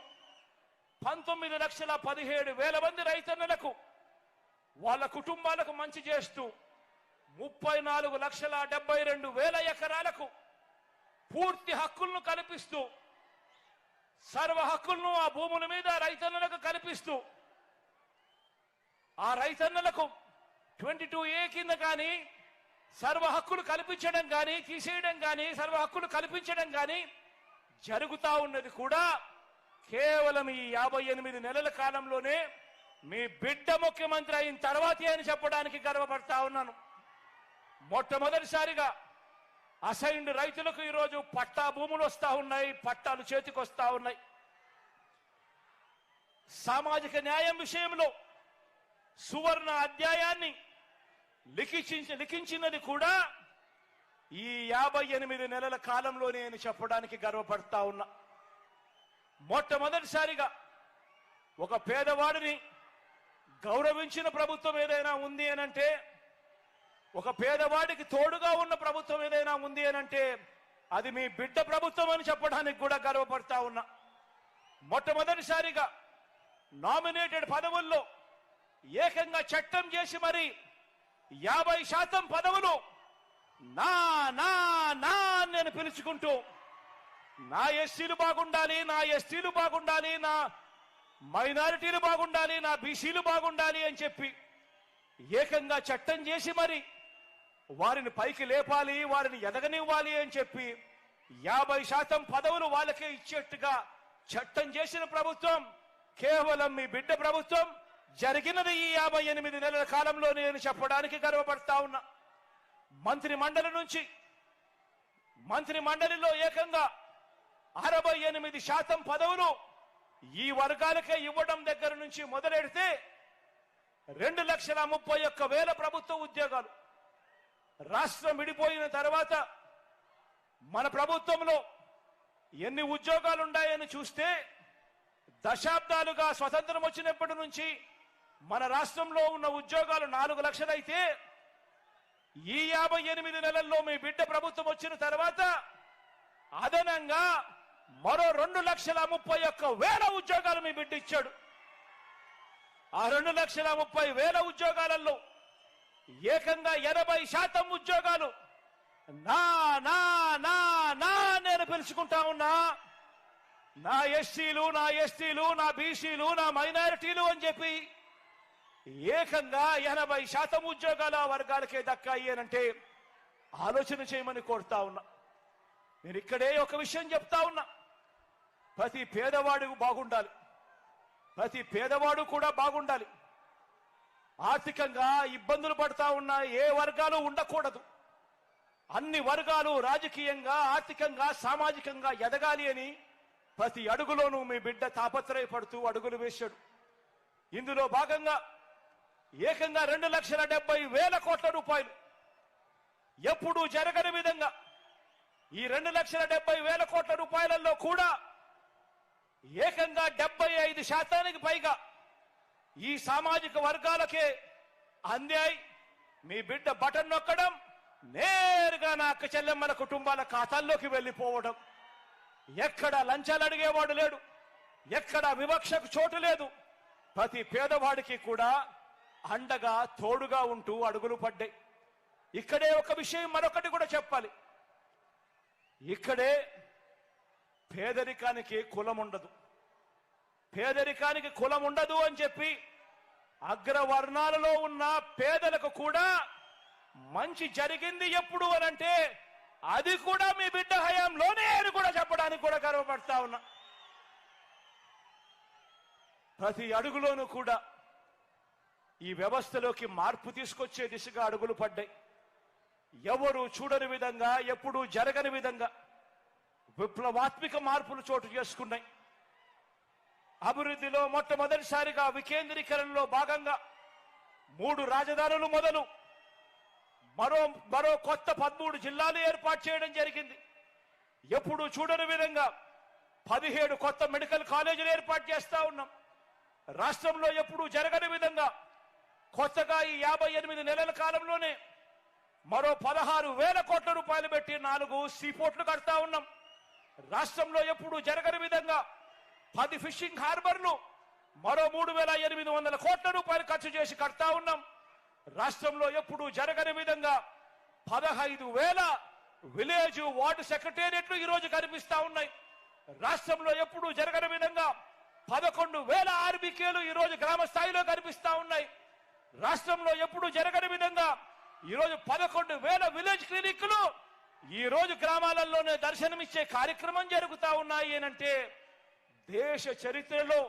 19,17,000 మంది రైతన్నలకు, వాళ్ళ కుటుంబాలకు మంచి చేస్తూ 34,72,000 ఎకరాలకు పూర్తి హక్కులను కల్పిస్తూ, సర్వ హక్కులను ఆ భూముల మీద రైతన్నలకు కల్పిస్తూ, ఆ రైతన్నలకు 22A కింద కానీ సర్వ హక్కులు కల్పించడం కానీ, తీసేయడం కానీ, సర్వ హక్కులు కల్పించడం కానీ జరుగుతా ఉన్నది కూడా కేవలం ఈ 58 నెలల కాలంలోనే మీ బిడ్డ ముఖ్యమంత్రి అయిన తర్వాతే అని చెప్పడానికి గర్వపడతా ఉన్నాను. మొట్టమొదటిసారిగా అసైన్డ్ రైతులకు ఈరోజు పట్టా భూములు వస్తా ఉన్నాయి, పట్టాలు చేతికి వస్తా ఉన్నాయి. సామాజిక న్యాయం విషయంలో సువర్ణ అధ్యాయాన్ని లిఖించినది కూడా ఈ 58 నెలల కాలంలోనే అని చెప్పడానికి గర్వపడతా ఉన్నా. మొట్టమొదటిసారిగా ఒక పేదవాడిని గౌరవించిన ప్రభుత్వం ఏదైనా ఉంది అనంటే, ఒక పేదవాడికి తోడుగా ఉన్న ప్రభుత్వం ఏదైనా ఉంది అనంటే అది మీ బిడ్డ ప్రభుత్వం అని చెప్పడానికి కూడా గర్వపడతా ఉన్నా. మొట్టమొదటిసారిగా నామినేటెడ్ పదవుల్లో ఏకంగా చట్టం చేసి మరి 50% పదవులు నా నా నా నేను పిలుచుకుంటూ నా ఎస్సీలు బాగుండాలి, నా ఎస్టీలు బాగుండాలి, నా మైనారిటీలు బాగుండాలి, నా బీసీలు బాగుండాలి అని చెప్పి ఏకంగా చట్టం చేసి మరి వారిని పైకి లేపాలి, వారిని ఎదగనివ్వాలి అని చెప్పి 50% పదవులు వాళ్ళకే ఇచ్చేట్టుగా చట్టం చేసిన ప్రభుత్వం కేవలం మీ బిడ్డ ప్రభుత్వం. జరిగినది ఈ 58 నెలల కాలంలో నేను చెప్పడానికి గర్వపడతా ఉన్నా. మంత్రి మండలిలో ఏకంగా 68% పదవులు ఈ వర్గాలకే ఇవ్వడం దగ్గర నుంచి మొదలెడితే 2,31,000 ప్రభుత్వ ఉద్యోగాలు. రాష్ట్రం విడిపోయిన తర్వాత మన ప్రభుత్వంలో ఎన్ని ఉద్యోగాలు ఉన్నాయని చూస్తే దశాబ్దాలుగా స్వతంత్రం వచ్చినప్పటి నుంచి మన రాష్ట్రంలో ఉన్న ఉద్యోగాలు 4 లక్షలు అయితే ఈ 58 నెలల్లో మీ బిడ్డ ప్రభుత్వం వచ్చిన తర్వాత అదనంగా మరో 2,31,000 ఉద్యోగాలు మీ బిడ్డ ఇచ్చాడు. ఆ 2,30,000 ఉద్యోగాలలో ఏకంగా 80% ఉద్యోగాలు నా నా నా నా నేను పిలుచుకుంటా ఉన్నా. నా ఎస్సీలు, నా ఎస్టీలు, నా బీసీలు, నా మైనారిటీలు అని చెప్పి ఏకంగా 80% ఉద్యోగాలు ఆ వర్గాలకే దక్కాయి అనంటే ఆలోచన చేయమని కోరుతా ఉన్నా. నేను ఇక్కడే ఒక విషయం చెప్తా ఉన్నా. ప్రతి పేదవాడు బాగుండాలి, ప్రతి పేదవాడు కూడా బాగుండాలి. ఆర్థికంగా ఇబ్బందులు పడతా ఉన్న ఏ వర్గాలు ఉండకూడదు. అన్ని వర్గాలు రాజకీయంగా, ఆర్థికంగా, సామాజికంగా ఎదగాలి అని ప్రతి అడుగులోనూ మీ బిడ్డ తాపత్రయపడుతూ అడుగులు వేశాడు. ఇందులో భాగంగా ఏకంగా 2,70,000 కోట్ల రూపాయలు ఎప్పుడూ జరగని విధంగా ఈ 2,70,000 కోట్ల రూపాయలలో కూడా ఏకంగా 75% పైగా ఈ సామాజిక వర్గాలకే అందాయి. మీ బిడ్డ బటన్ నొక్కడం, నేరుగా నా అక్క చెల్లెమ్మల కుటుంబాల ఖాతాల్లోకి వెళ్ళిపోవడం. ఎక్కడ లంచాలు అడిగేవాడు లేడు, ఎక్కడ వివక్షకు చోటు లేదు. ప్రతి పేదవాడికి కూడా అండగా తోడుగా ఉంటూ అడుగులు పడ్డాయి. ఇక్కడే ఒక విషయం మరొకటి కూడా చెప్పాలి. ఇక్కడే పేదరికానికి కులం ఉండదు. పేదరికానికి కులం ఉండదు అని చెప్పి అగ్రవర్ణాలలో ఉన్న పేదలకు కూడా మంచి జరిగింది ఎప్పుడు అనంటే అది కూడా మీ బిడ్డ హయాంలోనే అని కూడా చెప్పడానికి కూడా గర్వపడతా ఉన్నా. ప్రతి అడుగులోనూ కూడా ఈ వ్యవస్థలోకి మార్పు తీసుకొచ్చే దిశగా అడుగులు పడ్డాయి. ఎవరు చూడని విధంగా, ఎప్పుడూ జరగని విధంగా విప్లవాత్మక మార్పులు చోటు చేసుకున్నాయి. అభివృద్ధిలో మొట్టమొదటిసారిగా వికేంద్రీకరణలో భాగంగా 3 రాజధానులు మొదలు మరో కొత్త 13 జిల్లాలు ఏర్పాటు చేయడం జరిగింది. ఎప్పుడు చూడని విధంగా 17 కొత్త మెడికల్ కాలేజీలు ఏర్పాటు చేస్తా ఉన్నాం. రాష్ట్రంలో ఎప్పుడు జరగని విధంగా కొత్తగా ఈ 58 నెలల కాలంలోనే మరో 16,000 కోట్ల రూపాయలు పెట్టి 4 సీపోర్ట్లు కడతా ఉన్నాం. రాష్ట్రంలో ఎప్పుడు జరగని విధంగా 10 ఫిషింగ్ హార్బర్లు మరో 3,800 కోట్ల రూపాయలు ఖర్చు చేసి కడతా ఉన్నాం. రాష్ట్రంలో ఎప్పుడు జరగని విధంగా 15,000 విలేజ్ వార్డు సెక్రటేరియట్లు ఈ రోజు కనిపిస్తా ఉన్నాయి. రాష్ట్రంలో ఎప్పుడు జరగని విధంగా 11,000 ఆర్బీకేలు ఈ రోజు గ్రామ స్థాయిలో కనిపిస్తా ఉన్నాయి. రాష్ట్రంలో ఎప్పుడు జరగని విధంగా ఈ రోజు 11,000 విలేజ్ క్లినిక్లు ఈ రోజు గ్రామాలలోనే దర్శనమిచ్చే కార్యక్రమం జరుగుతా ఉన్నాయి అంటే దేశ చరిత్రలో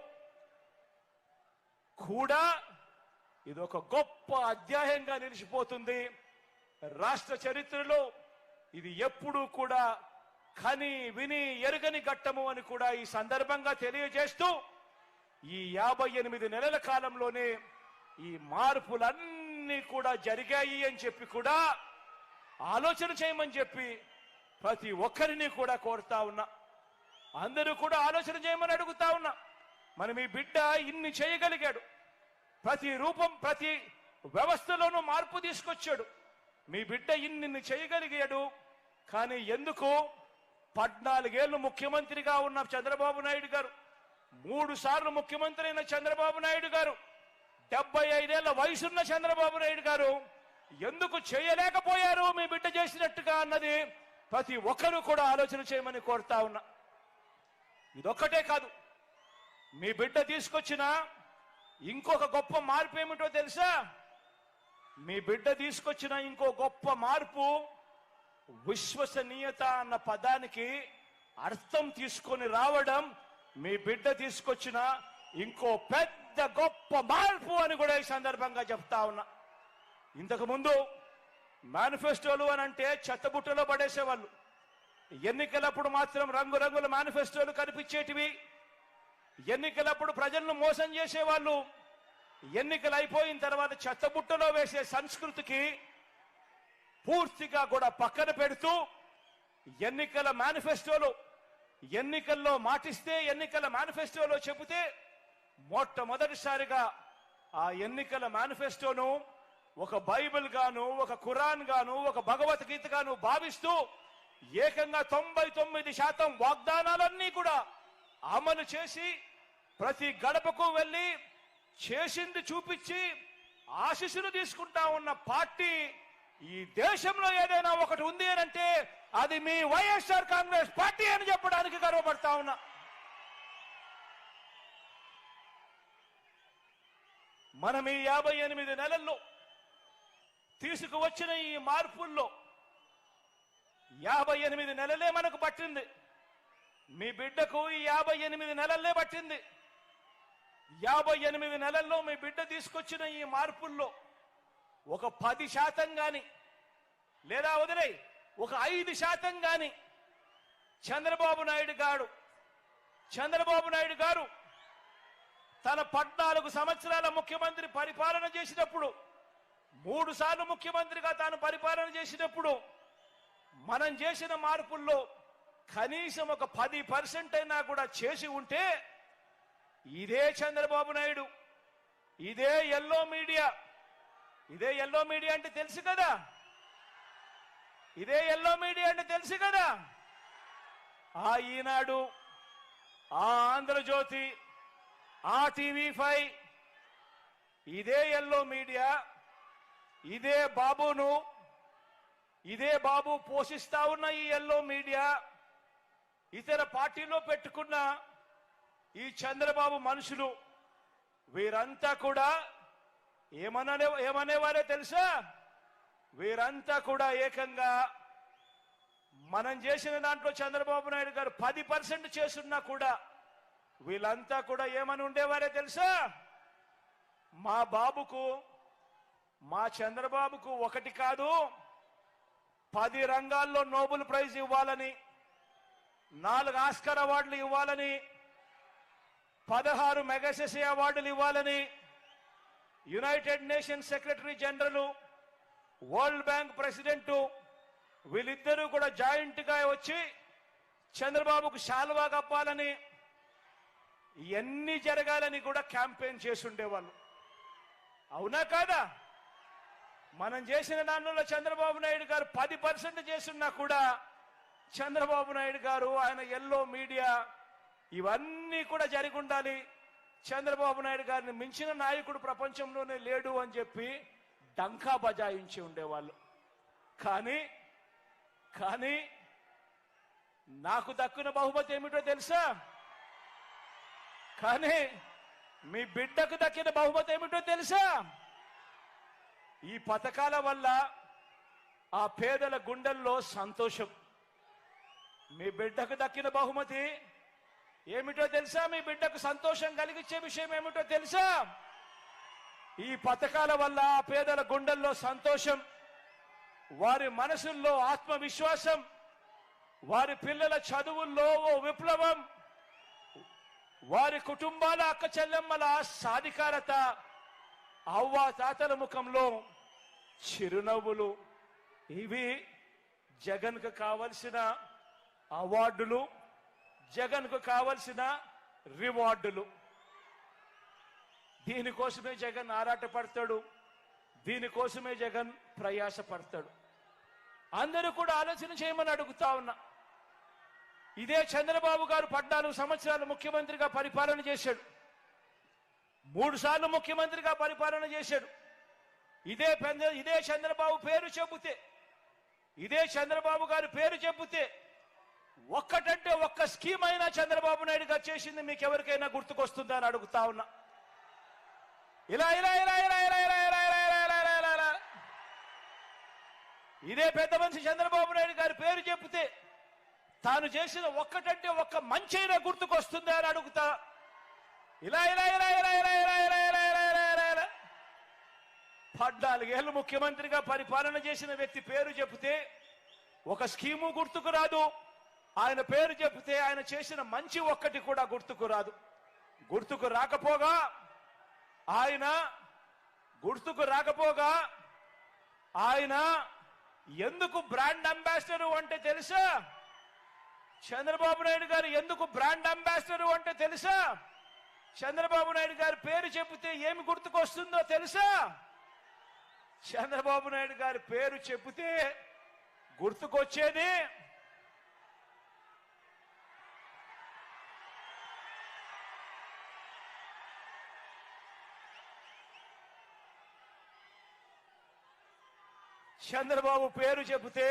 కూడా ఇది ఒక గొప్ప అధ్యాయంగా నిలిచిపోతుంది. రాష్ట్ర చరిత్రలో ఇది ఎప్పుడూ కూడా కని విని ఎరుగని ఘట్టము అని కూడా ఈ సందర్భంగా తెలియజేస్తూ ఈ 58 నెలల కాలంలోనే ఈ మార్పులన్నీ కూడా జరిగాయి అని చెప్పి కూడా ఆలోచన చేయమని చెప్పి ప్రతి ఒక్కరిని కూడా కోరుతా ఉన్నా. అందరూ కూడా ఆలోచన చేయమని అడుగుతా ఉన్నా. మరి మీ బిడ్డ ఇన్ని చేయగలిగాడు, ప్రతి రూపం ప్రతి వ్యవస్థలోనూ మార్పు తీసుకొచ్చాడు. మీ బిడ్డ ఇన్ని చేయగలిగాడు. కానీ ఎందుకు 14 ఏళ్ళు ముఖ్యమంత్రిగా ఉన్న చంద్రబాబు నాయుడు గారు, 3 సార్లు ముఖ్యమంత్రి అయిన చంద్రబాబు నాయుడు గారు, 75 ఏళ్ల వయసున్న చంద్రబాబు నాయుడు గారు ఎందుకు చేయలేకపోయారు మీ బిడ్డ చేసినట్టుగా అన్నది ప్రతి ఒక్కరూ కూడా ఆలోచన చేయమని కోరుతా ఉన్నా. ఇదొక్కటే కాదు, మీ బిడ్డ తీసుకొచ్చిన ఇంకొక గొప్ప మార్పు ఏమిటో తెలుసా? మీ బిడ్డ తీసుకొచ్చిన ఇంకో గొప్ప మార్పు విశ్వసనీయత అన్న పదానికి అర్థం తీసుకొని రావడం మీ బిడ్డ తీసుకొచ్చిన ఇంకో పెద్ద గొప్ప మార్పు అని కూడా ఈ సందర్భంగా చెప్తా ఉన్నా. ఇంతకు ముందు మేనిఫెస్టోలు అని అంటే చెత్తబుట్టలో పడేసేవాళ్ళు. ఎన్నికలప్పుడు మాత్రం రంగురంగుల మేనిఫెస్టోలు కనిపించేటివి. ఎన్నికలప్పుడు ప్రజలను మోసం చేసేవాళ్ళు ఎన్నికలు అయిపోయిన తర్వాత చెత్తబుట్టలో వేసే సంస్కృతికి పూర్తిగా కూడా పక్కన పెడుతూ ఎన్నికల మేనిఫెస్టోలో ఎన్నికల్లో మాటిస్తే ఎన్నికల మేనిఫెస్టోలో చెబితే మొట్టమొదటిసారిగా ఆ ఎన్నికల మేనిఫెస్టోను ఒక బైబిల్ గాను ఒక ఖురాన్ గాను ఒక భగవద్గీత గాను భావిస్తూ ఏకంగా 99% వాగ్దానాలన్నీ కూడా అమలు చేసి ప్రతి గడపకు వెళ్ళి చేసింది చూపించి ఆశీస్సులు తీసుకుంటా ఉన్న పార్టీ ఈ దేశంలో ఏదైనా ఒకటి ఉంది అంటే అది మీ వైఎస్ఆర్ కాంగ్రెస్ పార్టీ అని చెప్పడానికి గర్వపడతా ఉన్నా. మనం ఈ 58 నెలల్లో తీసుకువచ్చిన ఈ మార్పుల్లో 58 నెలలే మనకు పట్టింది. మీ బిడ్డకు ఈ 58 నెలలే పట్టింది. 58 నెలల్లో మీ బిడ్డ తీసుకొచ్చిన ఈ మార్పుల్లో ఒక 10% గాని లేదా వదిలే ఒక 5% గాని చంద్రబాబు నాయుడు గారు తన 14 సంవత్సరాల ముఖ్యమంత్రి పరిపాలన చేసినప్పుడు 3 సార్లు ముఖ్యమంత్రిగా తాను పరిపాలన చేసినప్పుడు మనం చేసిన మార్పుల్లో కనీసం ఒక 10% అయినా కూడా చేసి ఉంటే ఇదే చంద్రబాబు నాయుడు ఇదే ఎల్లో మీడియా అంటే తెలుసు కదా, ఇదే ఎల్లో మీడియా అంటే తెలుసు కదా, ఆ ఈనాడు, ఆ ఆంధ్రజ్యోతి, ఆ టీవీ5, ఇదే ఎల్లో మీడియా, ఇదే బాబు పోషిస్తా ఉన్న ఈ ఎల్లో మీడియా, ఇతర పార్టీలో పెట్టుకున్న ఈ చంద్రబాబు మనుషులు వీరంతా కూడా ఏమనేవారే తెలుసా? వీరంతా కూడా ఏకంగా మనం చేసిన దాంట్లో చంద్రబాబు నాయుడు గారు 10% చేస్తున్నా కూడా వీళ్ళంతా కూడా ఏమని ఉండేవారే తెలుసా? మా చంద్రబాబుకు 1 కాదు 10 రంగాల్లో నోబెల్ ప్రైజ్ ఇవ్వాలని, 4 ఆస్కార్ అవార్డులు ఇవ్వాలని, 16 మెగాసెసే అవార్డులు ఇవ్వాలని, United nations secretary general, world bank president వీళ్ళిద్దరూ కూడా జాయింట్ గా వచ్చి చంద్రబాబుకు శాల్వా కప్పాలని, ఇవన్నీ జరగాలని కూడా క్యాంపెయిన్ చేస్తుండేవాళ్ళు. అవునా కాదా? మనం చేసిన దానిలో చంద్రబాబు నాయుడు గారు 10% చేస్తున్నా కూడా చంద్రబాబు నాయుడు గారు ఆయన ఎల్లో మీడియా ఇవన్నీ కూడా జరిగి ఉండాలి, చంద్రబాబు నాయుడు గారిని మించిన నాయకుడు ప్రపంచంలోనే లేడు అని చెప్పి డంకా బజాయించి ఉండేవాళ్ళు. కానీ నాకు దక్కిన బహుమతి ఏమిటో తెలుసా? కానీ మీ బిడ్డకు దక్కిన బహుమతి ఏమిటో తెలుసా? ఈ పథకాల వల్ల ఆ పేదల గుండెల్లో సంతోషం. మీ బిడ్డకు దక్కిన బహుమతి ఏమిటో తెలుసా? మీ బిడ్డకు సంతోషం కలిగించే విషయం ఏమిటో తెలుసా? ఈ పథకాల వల్ల ఆ పేదల గుండెల్లో సంతోషం, వారి మనసుల్లో ఆత్మవిశ్వాసం, వారి పిల్లల చదువుల్లో ఓ విప్లవం, వారి కుటుంబాల అక్క చెల్లెమ్మల సాధికారత, అవ్వా తాతల ముఖంలో చిరునవ్వులు. ఇవి జగన్కు కావలసిన అవార్డులు, జగన్కు కావలసిన రివార్డులు. దీనికోసమే జగన్ ఆరాటపడతాడు, దీనికోసమే జగన్ ప్రయాసపడతాడు. అందరూ కూడా ఆలోచన చేయమని అడుగుతా ఉన్నా. ఇదే చంద్రబాబు గారు 14 సంవత్సరాలు ముఖ్యమంత్రిగా పరిపాలన చేశాడు, 3 సార్లు ముఖ్యమంత్రిగా పరిపాలన చేశాడు. ఇదే చంద్రబాబు పేరు చెబితే, ఇదే చంద్రబాబు గారి పేరు చెబితే ఒక్కటంటే ఒక్క స్కీమ్ అయినా చంద్రబాబు నాయుడు గారు చేసింది మీకు ఎవరికైనా గుర్తుకొస్తుందా అని అడుగుతా ఉన్నా. ఇలా ఇలా ఇలా ఇలా ఇలా ఇలా ఇలా ఇలా ఇలా ఇలా ఇలా ఇదే పెద్ద మనిషి చంద్రబాబు నాయుడు గారి పేరు చెబితే తాను చేసిన ఒక్కటంటే ఒక్క మంచైనా గుర్తుకొస్తుందా అని అడుగుతా. ఇలా ఇలా ఇలా ఇలా ఇలా ఇలా ఇలా ఇలా ఇలా ఇలా ఇలా 14 ఏళ్ళు ముఖ్యమంత్రిగా పరిపాలన చేసిన వ్యక్తి పేరు చెబితే ఒక స్కీము గుర్తుకు రాదు, ఆయన పేరు చెబితే ఆయన చేసిన మంచి ఒక్కటి కూడా గుర్తుకు రాదు. గుర్తుకు రాకపోగా ఆయన ఎందుకు బ్రాండ్ అంబాసిడర్ అంటే తెలుసా? చంద్రబాబు నాయుడు గారు ఎందుకు బ్రాండ్ అంబాసిడర్ అంటే తెలుసా? చంద్రబాబు నాయుడు గారి పేరు చెబితే ఏమి గుర్తుకొస్తుందో తెలుసా? చంద్రబాబు నాయుడు గారి పేరు చెబితే గుర్తుకొచ్చేది చంద్రబాబు పేరు చెబితే,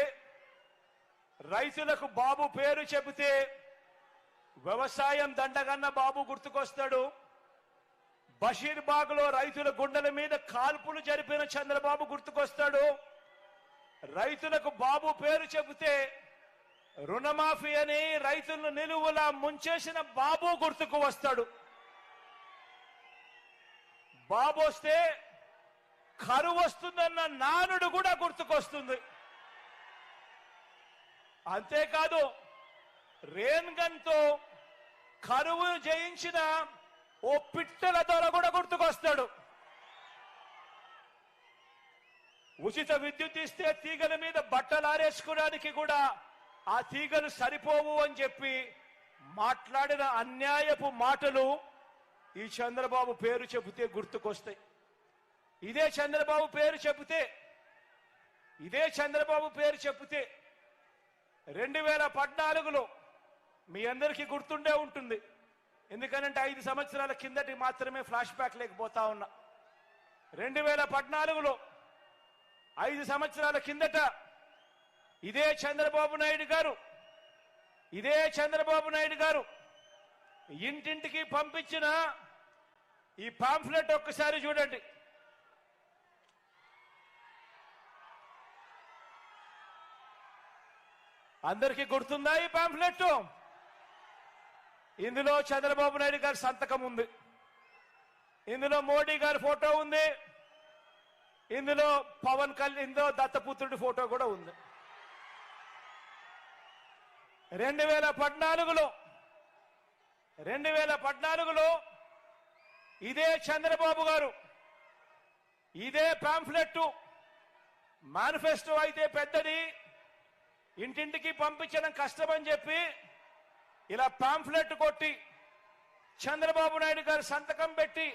రైతులకు బాబు పేరు చెబితే వ్యవసాయం దండగన్న బాబు గుర్తుకొస్తాడు. బషీర్బాగ్ లో రైతుల గుండెల మీద కాల్పులు జరిపిన చంద్రబాబు గుర్తుకొస్తాడు. రైతులకు బాబు పేరు చెబితే రుణమాఫీ అని రైతులను నిలువులా ముంచేసిన బాబు గుర్తుకు వస్తాడు. బాబు వస్తే కరువు వస్తుందన్న నానుడు కూడా గుర్తుకొస్తుంది. అంతేకాదు రెయిన్ గన్ తో కరువు జయించిన ఓ పిట్టల దొర కూడా గుర్తుకొస్తాడు. ఉచిత విద్యుత్ ఇస్తే తీగల మీద బట్టలు ఆరేసుకోవడానికి కూడా ఆ తీగలు సరిపోవు అని చెప్పి మాట్లాడిన అన్యాయపు మాటలు ఈ చంద్రబాబు పేరు చెబితే గుర్తుకొస్తాయి. ఇదే చంద్రబాబు పేరు చెబితే 2014లో మీ అందరికీ గుర్తుండే ఉంటుంది. ఎందుకనంటే 5 సంవత్సరాల కిందటి మాత్రమే ఫ్లాష్ బ్యాక్ లేకపోతా ఉన్నా. 2014లో 5 సంవత్సరాల కిందట ఇదే చంద్రబాబు నాయుడు గారు ఇంటింటికి పంపించిన ఈ పాంఫ్లెట్ ఒక్కసారి చూడండి. అందరికీ గుర్తుందా ఈ పాంఫ్లెట్? ఇందులో చంద్రబాబు నాయుడు గారి సంతకం ఉంది, ఇందులో మోడీ గారి ఫోటో ఉంది, ఇందులో పవన్ కళ్యాణ్, ఇందులో దత్తపుత్రుడి ఫోటో కూడా ఉంది. 2014లో ఇదే చంద్రబాబు గారు ఇదే పాంఫ్లెట్ మేనిఫెస్టో అయితే పెద్దది, ఇంటింటికి పంపించడం కష్టమని చెప్పి ఇలా పాంఫ్లెట్ కొట్టి చంద్రబాబు నాయుడు గారి సంతకం పెట్టి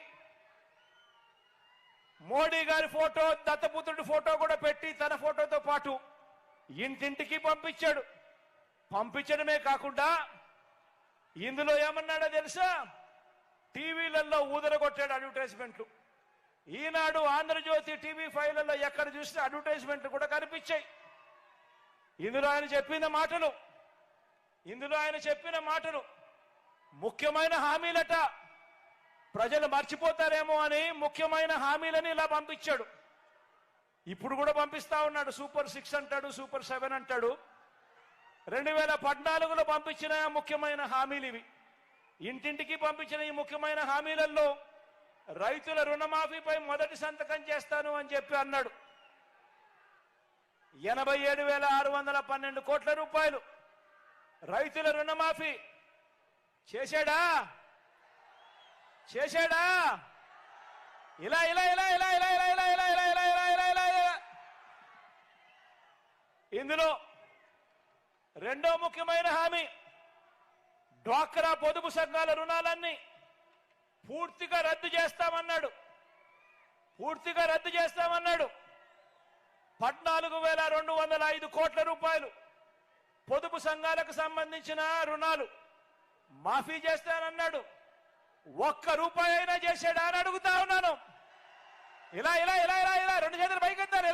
మోడీ గారి ఫోటో దత్తపుత్రుడి ఫోటో కూడా పెట్టి తన ఫోటోతో పాటు ఇంటింటికి పంపించాడు. పంపించడమే కాకుండా ఇందులో ఏమన్నాడో తెలుసా? టీవీలలో ఊదరగొట్టాడు అడ్వర్టైజ్మెంట్లు. ఈనాడు, ఆంధ్రజ్యోతి, TV5లలో ఎక్కడ చూస్తే అడ్వర్టైజ్మెంట్లు కూడా కనిపించాయి. ఇందులో ఆయన చెప్పిన మాటలు ముఖ్యమైన హామీలట. ప్రజలు మర్చిపోతారేమో అని ముఖ్యమైన హామీలని ఇలా పంపించాడు. ఇప్పుడు కూడా పంపిస్తా ఉన్నాడు. సూపర్ 6 అంటాడు, సూపర్ 7 అంటాడు. 2014లో పంపించిన ముఖ్యమైన హామీలు ఇవి. ఇంటింటికి పంపించిన ఈ ముఖ్యమైన హామీలలో రైతుల రుణమాఫీపై మొదటి సంతకం చేస్తాను అని చెప్పి అన్నాడు. 87,612 కోట్ల రూపాయలు రైతుల రుణమాఫీ చేశాడా? ఇలా ఇందులో రెండో ముఖ్యమైన హామీ డ్వాక్రా పొదుపు సంఘాల రుణాలన్నీ పూర్తిగా రద్దు చేస్తామన్నాడు. 14,205 కోట్ల రూపాయలు పొదుపు సంఘాలకు సంబంధించిన రుణాలు మాఫీ చేస్తానన్నాడు. ఒక్క రూపాయి అయినా చేశాడా అని అడుగుతా ఉన్నాను. ఇలా రెండు చేతులు పైకెత్తారు.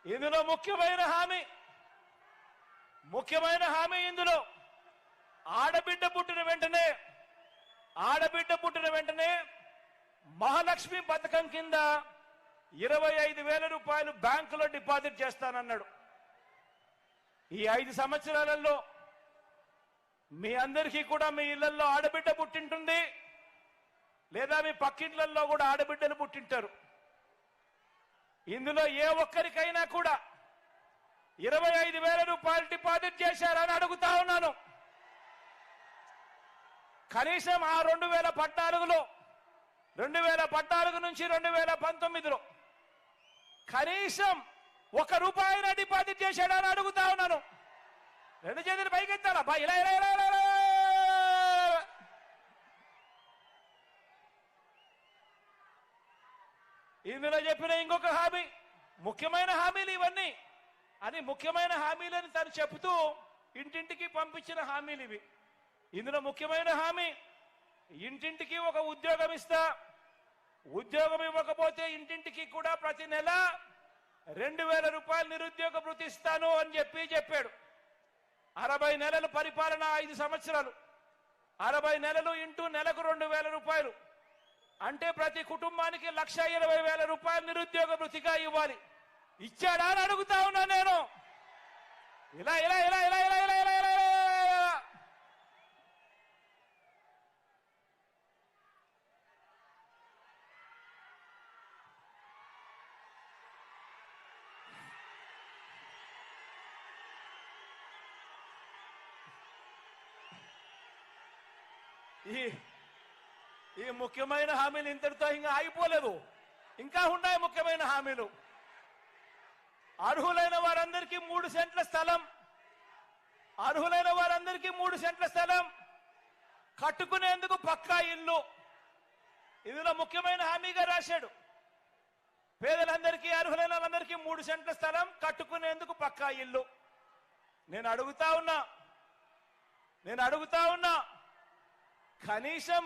ఇందులో ముఖ్యమైన హామీ ఇందులో ఆడబిడ్డ పుట్టిన వెంటనే మహాలక్ష్మి పథకం కింద 25,000 రూపాయలు బ్యాంకులో డిపాజిట్ చేస్తానన్నాడు. ఈ 5 సంవత్సరాలలో మీ అందరికీ కూడా మీ ఇళ్లలో ఆడబిడ్డ పుట్టింటుంది, లేదా మీ పక్కింట్లలో కూడా ఆడబిడ్డలు పుట్టింటారు. ఇందులో ఏ ఒక్కరికైనా కూడా 25,000 రూపాయలు డిపాజిట్ చేశారని అడుగుతా ఉన్నాను. కనీసం ఆ 2014లో 2014 నుంచి 2019లో కనీసం ₹1 డిపాజిట్ చేశాడని అడుగుతా ఉన్నాను. రెండు చేతులు పైకెత్తాలా బా, ఇలా ఇలా ఇలా ఇలా. ఇందులో చెప్పిన ఇంకొక హామీ, ముఖ్యమైన హామీలు ఇవన్నీ అని, ముఖ్యమైన హామీలని తను చెబుతూ ఇంటింటికి పంపించిన హామీలు ఇవి. ఇందులో ముఖ్యమైన హామీ, ఇంటింటికి ఒక ఉద్యోగం ఇస్తా, ఉద్యోగం ఇవ్వకపోతే ఇంటింటికి కూడా ప్రతి నెల 2,000 రూపాయలు నిరుద్యోగ భృతి ఇస్తాను అని చెప్పాడు. 60 నెలలు పరిపాలన, 5 సంవత్సరాలు, 60 నెలలు ఇంటూ నెలకు 2,000 రూపాయలు అంటే ప్రతి కుటుంబానికి 1,20,000 రూపాయలు నిరుద్యోగ భృతిగా ఇవ్వాలి. ఇచ్చాడా అని అడుగుతా ఉన్నా నేను. ఇలా ఇలా ఇలా ఇలా ఇలా ఇలా ఇలా ఇలా. ఈ ముఖ్యమైన హామీలు ఇంతటితో ఇంకా ఆగిపోలేదు, ఇంకా ఉన్నాయి ముఖ్యమైన హామీలు. అర్హులైన వారందరికీ 3 సెంట్ల స్థలం, అర్హులైన వారందరికీ 3 సెంట్ల స్థలం, కట్టుకునేందుకు పక్కా ఇల్లు. ఇందులో ముఖ్యమైన హామీగా రాశాడు. పేదలందరికీ, అర్హులైన వాళ్ళందరికీ 3 సెంట్ల స్థలం, కట్టుకునేందుకు పక్కా ఇల్లు. నేను అడుగుతా ఉన్నా కనీసం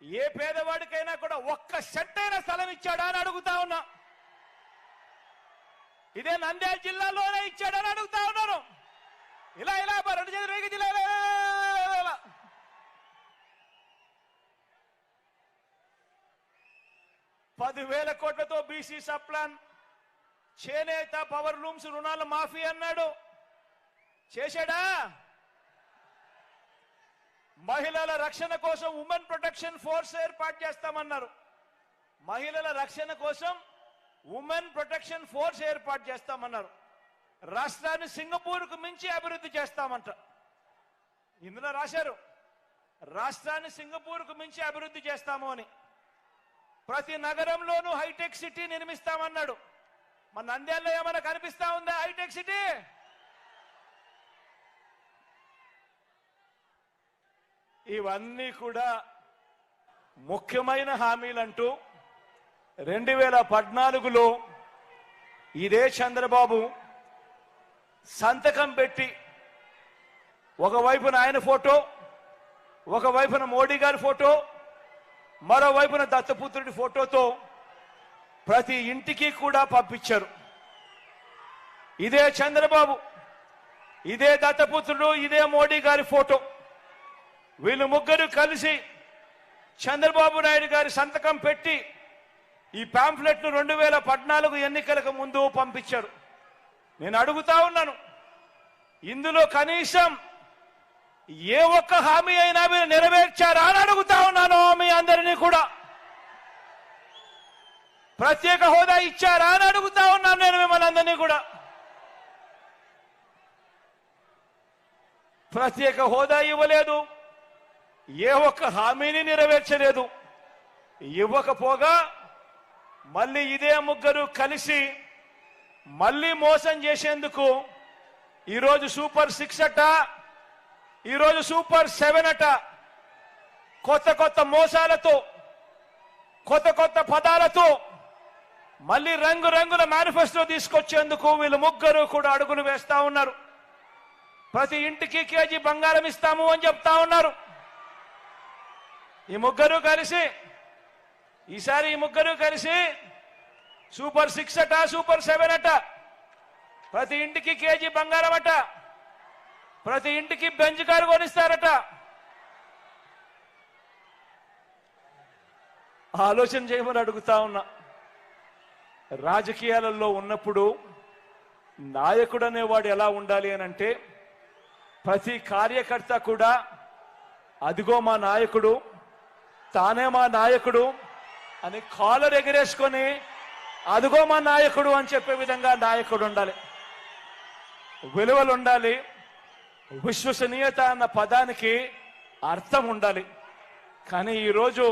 ఏ పేదవాడికైనా కూడా 1 సెంట్ అయినా స్థలం ఇచ్చాడా అని అడుగుతా ఉన్నా. ఇదే నంద్యాల జిల్లాలోనే ఇచ్చాడని అడుగుతా ఉన్నాను. ఇలా ఇలా 2 చేతులు రేగి జిల్లా 10,000 కోట్లతో బీసీ సప్లాన్, చేనేత, పవర్ లూమ్స్ రుణాల మాఫీ అన్నాడు. చేశాడా? మహిళల రక్షణ కోసం ఉమెన్ ప్రొటెక్షన్ ఫోర్స్ ఏర్పాటు చేస్తామన్నారు. మహిళల రక్షణ కోసం ఉమెన్ ప్రొటెక్షన్ ఫోర్స్ ఏర్పాటు చేస్తామన్నారు. రాష్ట్రాన్ని సింగపూర్కు మించి అభివృద్ధి చేస్తామంట. ఇందులో రాశారు రాష్ట్రాన్ని సింగపూర్కు మించి అభివృద్ధి చేస్తాము అని. ప్రతి నగరంలోనూ హైటెక్ సిటీ నిర్మిస్తామన్నాడు. మన నంద్యాలలో ఏమైనా కనిపిస్తా ఉందా హైటెక్ సిటీ? ఇవన్నీ కూడా ముఖ్యమైన హామీలంటూ 2014లో ఇదే చంద్రబాబు సంతకం పెట్టి, ఒకవైపున ఆయన ఫోటో, ఒకవైపున మోడీ గారి ఫోటో, మరోవైపున దత్తపుత్రుడి ఫోటోతో ప్రతి ఇంటికి కూడా పంపించారు. ఇదే చంద్రబాబు, ఇదే దత్తపుత్రుడు, ఇదే మోడీ గారి ఫోటో, వీళ్ళు ముగ్గురు కలిసి చంద్రబాబు నాయుడు గారి సంతకం పెట్టి ఈ పాంఫ్లెట్ ను 2014 ఎన్నికలకు ముందు పంపించారు. నేను అడుగుతా ఉన్నాను, ఇందులో కనీసం ఏ ఒక్క హామీ అయినా మీరు నెరవేర్చారా అని అడుగుతా ఉన్నాను మీ అందరినీ కూడా. ప్రత్యేక హోదా ఇచ్చారా అని అడుగుతా ఉన్నాను నేను మిమ్మల్ని అందరినీ కూడా. ప్రత్యేక హోదా ఇవ్వలేదు, ఏ ఒక్క హామీని నెరవేర్చలేదు. ఇవ్వకపోగా మళ్ళీ ఇదే ముగ్గురు కలిసి మళ్ళీ మోసం చేసేందుకు ఈరోజు సూపర్ 6 అట, ఈరోజు సూపర్ 7 అట, కొత్త కొత్త మోసాలతో, కొత్త కొత్త పదాలతో మళ్ళీ రంగురంగుల మేనిఫెస్టో తీసుకొచ్చేందుకు వీళ్ళు ముగ్గురు కూడా అడుగులు వేస్తా ఉన్నారు. ప్రతి ఇంటికి కేజీ బంగారం ఇస్తాము అని చెప్తా ఉన్నారు. ఈసారి ఈ ముగ్గురు కలిసి సూపర్ 6 అట, సూపర్ 7 అట, ప్రతి ఇంటికి కేజీ బంగారం అట, ప్రతి ఇంటికి బెంచ్ కారు కొనిస్తారట. ఆలోచన చేయమని అడుగుతా ఉన్నా. రాజకీయాలలో ఉన్నప్పుడు నాయకుడు అనేవాడు ఎలా ఉండాలి అని అంటే, ప్రతి కార్యకర్త కూడా అదిగో మా నాయకుడు, తానే మా నాయకుడు అని కాలర్ ఎగరేసుకొని అదిగో మా నాయకుడు అని చెప్పే విధంగా నాయకుడు ఉండాలి. విలువలు ఉండాలి, విశ్వసనీయత అన్న పదానికి అర్థం ఉండాలి. కానీ ఈరోజు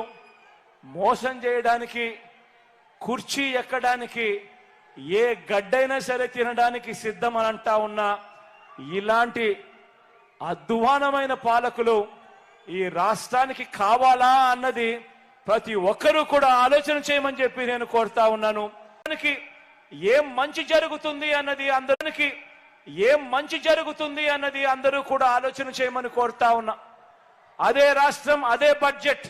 మోసం చేయడానికి, కుర్చీ ఎక్కడానికి, ఏ గడ్డైనా సరే తినడానికి సిద్ధమని అంటా ఉన్న ఇలాంటి అధ్వానమైన పాలకులు ఈ రాష్ట్రానికి కావాలా అన్నది ప్రతి ఒక్కరూ కూడా ఆలోచన చేయమని చెప్పి నేను కోరుతా ఉన్నాను. ఏం మంచి జరుగుతుంది అన్నది అందరూ కూడా ఆలోచన చేయమని కోరుతా ఉన్నా. అదే రాష్ట్రం, అదే బడ్జెట్.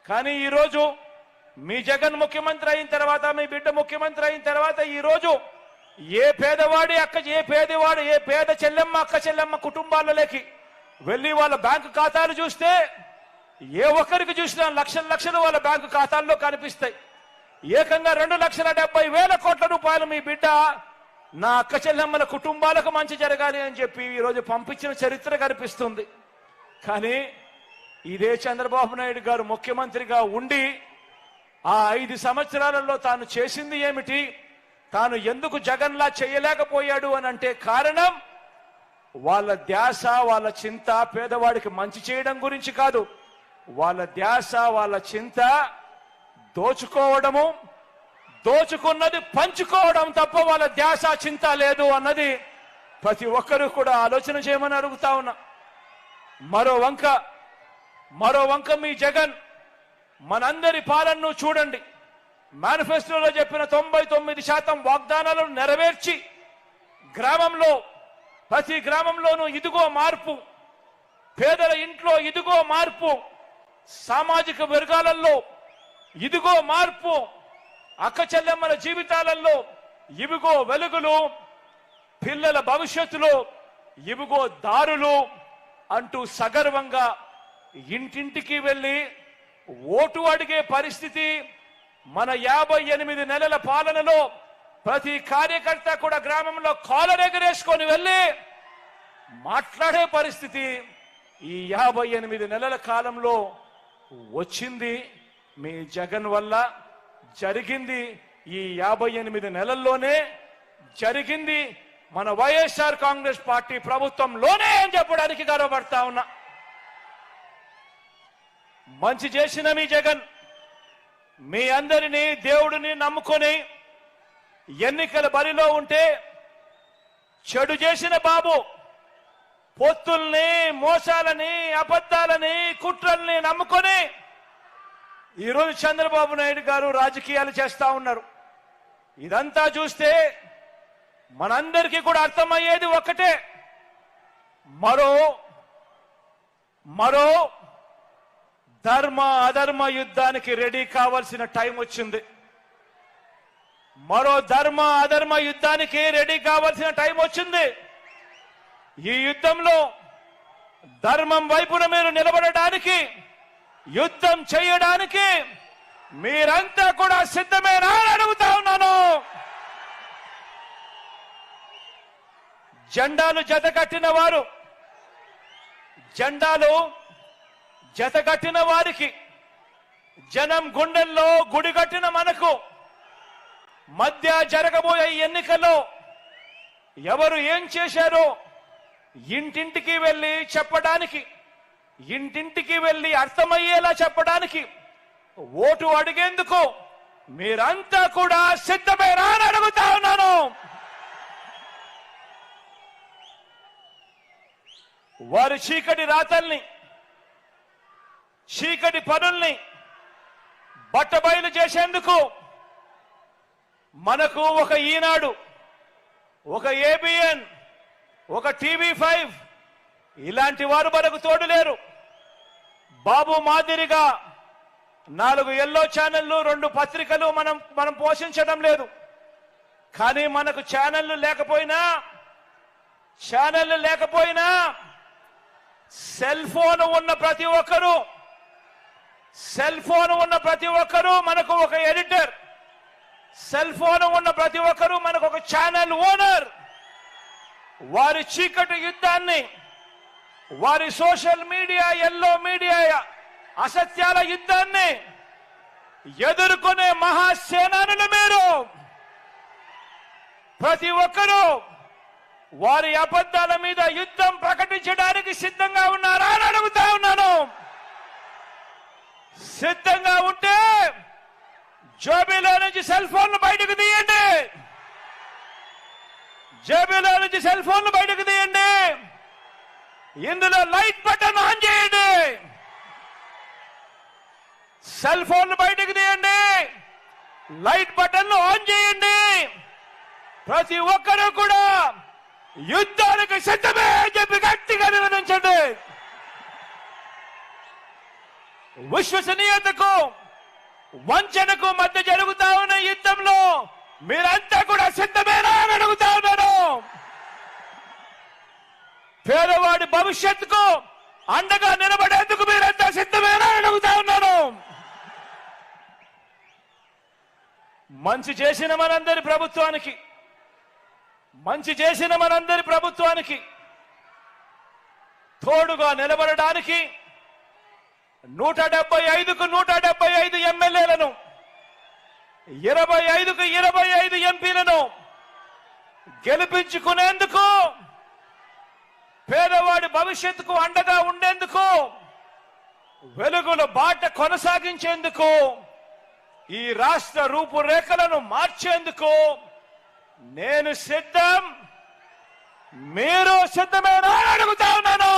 కానీ ఈరోజు మీ జగన్ ముఖ్యమంత్రి అయిన తర్వాత, మీ బిడ్డ ముఖ్యమంత్రి అయిన తర్వాత ఈరోజు ఏ పేద చెల్లెమ్మ, అక్క చెల్లెమ్మ కుటుంబాలలోకి వెళ్ళి వాళ్ళ బ్యాంకు ఖాతాలు చూస్తే ఏ ఒక్కరికి చూసినా లక్షల లక్షలు వాళ్ళ బ్యాంకు ఖాతాల్లో కనిపిస్తాయి. ఏకంగా 2,70,000 కోట్ల రూపాయలు మీ బిడ్డ నా అక్క చెల్లెమ్మల కుటుంబాలకు మంచి జరగాలి అని చెప్పి ఈరోజు పంపించిన చరిత్ర కనిపిస్తుంది. కానీ ఇదే చంద్రబాబు నాయుడు గారు ముఖ్యమంత్రిగా ఉండి ఆ 5 సంవత్సరాలలో తాను చేసింది ఏమిటి, తాను ఎందుకు జగన్లా చేయలేకపోయాడు అని అంటే కారణం వాళ్ళ ధ్యాస, వాళ్ళ చింత పేదవాడికి మంచి చేయడం గురించి కాదు. వాళ్ళ ధ్యాస, వాళ్ళ చింత దోచుకోవడము, దోచుకున్నది పంచుకోవడం తప్ప వాళ్ళ ధ్యాస, చింత లేదు అన్నది ప్రతి ఒక్కరూ కూడా ఆలోచన చేయమని అడుగుతా ఉన్నా. మరో వంక మీ జగన్ మనందరి పాలనను చూడండి. మేనిఫెస్టోలో చెప్పిన 99% వాగ్దానాలను నెరవేర్చి ప్రతి గ్రామంలోనూ ఇదిగో మార్పు, పేదల ఇంట్లో ఇదిగో మార్పు, సామాజిక వర్గాలలో ఇదిగో మార్పు, అక్క చెల్లెమ్మల జీవితాలలో ఇవిగో వెలుగులు, పిల్లల భవిష్యత్తులో ఇవిగో దారులు అంటూ సగర్వంగా ఇంటింటికి వెళ్ళి ఓటు అడిగే పరిస్థితి మన 58 నెలల పాలనలో ప్రతి కార్యకర్త కూడా గ్రామంలో కాలర్ ఎగరేసుకొని వెళ్ళి మాట్లాడే పరిస్థితి ఈ 58 నెలల కాలంలో వచ్చింది మీ జగన్ వల్ల. జరిగింది ఈ 58 నెలల్లోనే జరిగింది మన వైఎస్ఆర్ కాంగ్రెస్ పార్టీ ప్రభుత్వంలోనే అని చెప్పడానికి గర్వపడతా ఉన్నా. మంచి చేసిన మీ జగన్ మీ అందరినీ దేవుడిని నమ్ముకొని ఎన్నికల బరిలో ఉంటే, చెడు చేసిన బాబు పొత్తుల్ని, మోసాలని, అబద్ధాలని, కుట్రల్ని నమ్ముకొని ఈరోజు చంద్రబాబు నాయుడు గారు రాజకీయాలు చేస్తా ఉన్నారు. ఇదంతా చూస్తే మనందరికీ కూడా అర్థమయ్యేది ఒక్కటే, మరో ధర్మ అధర్మ యుద్ధానికి రెడీ కావాల్సిన టైం వచ్చింది. రెడీ కావాల్సిన టైం వచ్చింది. ఈ యుద్ధంలో ధర్మం వైపున మీరు నిలబడడానికి, యుద్ధం చేయడానికి మీరంతా కూడా సిద్ధమేనా అని అడుగుతా ఉన్నాను. జెండాలు జతకట్టిన వారికి, జనం గుండెల్లో గుడి కట్టిన మనకు మధ్య జరగబోయే ఎన్నికల్లో ఎవరు ఏం చేశారో ఇంటింటికి వెళ్ళి చెప్పడానికి, ఇంటింటికి వెళ్ళి అర్థమయ్యేలా చెప్పడానికి, ఓటు అడిగేందుకు మీరంతా కూడా సిద్ధమేనా అని అడుగుతా ఉన్నాను. వారి చీకటి రాతల్ని, చీకటి పనుల్ని బట్టబయలు చేసేందుకు మనకు ఒక ఈనాడు, ఒక ABN, ఒక TV5 ఇలాంటి వారు మనకు తోడు లేరు. బాబు మాదిరిగా 4 ఎల్లో ఛానళ్లు, 2 పత్రికలు మనం పోషించడం లేదు. కానీ మనకు ఛానళ్లు లేకపోయినా సెల్ ఫోన్ ఉన్న ప్రతి ఒక్కరూ మనకు ఒక ఎడిటర్, సెల్ ఫోన్ ఉన్న ప్రతి ఒక్కరూ మనకు ఒక ఛానల్ ఓనర్. వారి చీకటి యుద్ధాన్ని, వారి సోషల్ మీడియా, ఎల్లో మీడియా అసత్యాల యుద్ధాన్ని ఎదుర్కొనే మహాసేనానులు మీరు. ప్రతి ఒక్కరూ వారి అబద్ధాల మీద యుద్ధం ప్రకటించడానికి సిద్ధంగా ఉన్నారా అని అడుగుతా ఉన్నాను. సిద్ధంగా ఉంటే జేబులో నుంచి సెల్ ఫోన్లు బయటకు తీయండి. జేబులో నుంచి సెల్ ఫోన్లు బయటకు తీయండి. ఇందులో లైట్ బటన్ ఆన్ చేయండి. సెల్ ఫోన్లు బయటకు తీయండి. లైట్ బటన్ ఆన్ చేయండి. ప్రతి ఒక్కరూ కూడా యుద్ధానికి సిద్ధమే అని చెప్పి గట్టిగా నిర్ణయించండి. విశ్వసనీయతకు వంచనకు మధ్య జరుగుతా ఉన్న యుద్ధంలో మీరంతా కూడా సిద్ధమేనా అని అడుగుతా ఉన్నాను. పేదవాడి భవిష్యత్తుకు అండగా నిలబడేందుకు మీరంతా సిద్ధమేనా అని అడుగుతా ఉన్నాను. మంచి చేసిన మనందరి ప్రభుత్వానికి, మంచి చేసిన మనందరి ప్రభుత్వానికి తోడుగా నిలబడడానికి 175కు 175 ఎమ్మెల్యేలను, 25కు 25 ఎంపీలను గెలిపించుకునేందుకు, పేదవాడి భవిష్యత్తుకు అండగా ఉండేందుకు, వెలుగుల బాట కొనసాగించేందుకు, ఈ రాష్ట్ర రూపురేఖలను మార్చేందుకు నేను సిద్ధం. మీరు సిద్ధమేనా అని అడుగుతా ఉన్నాను.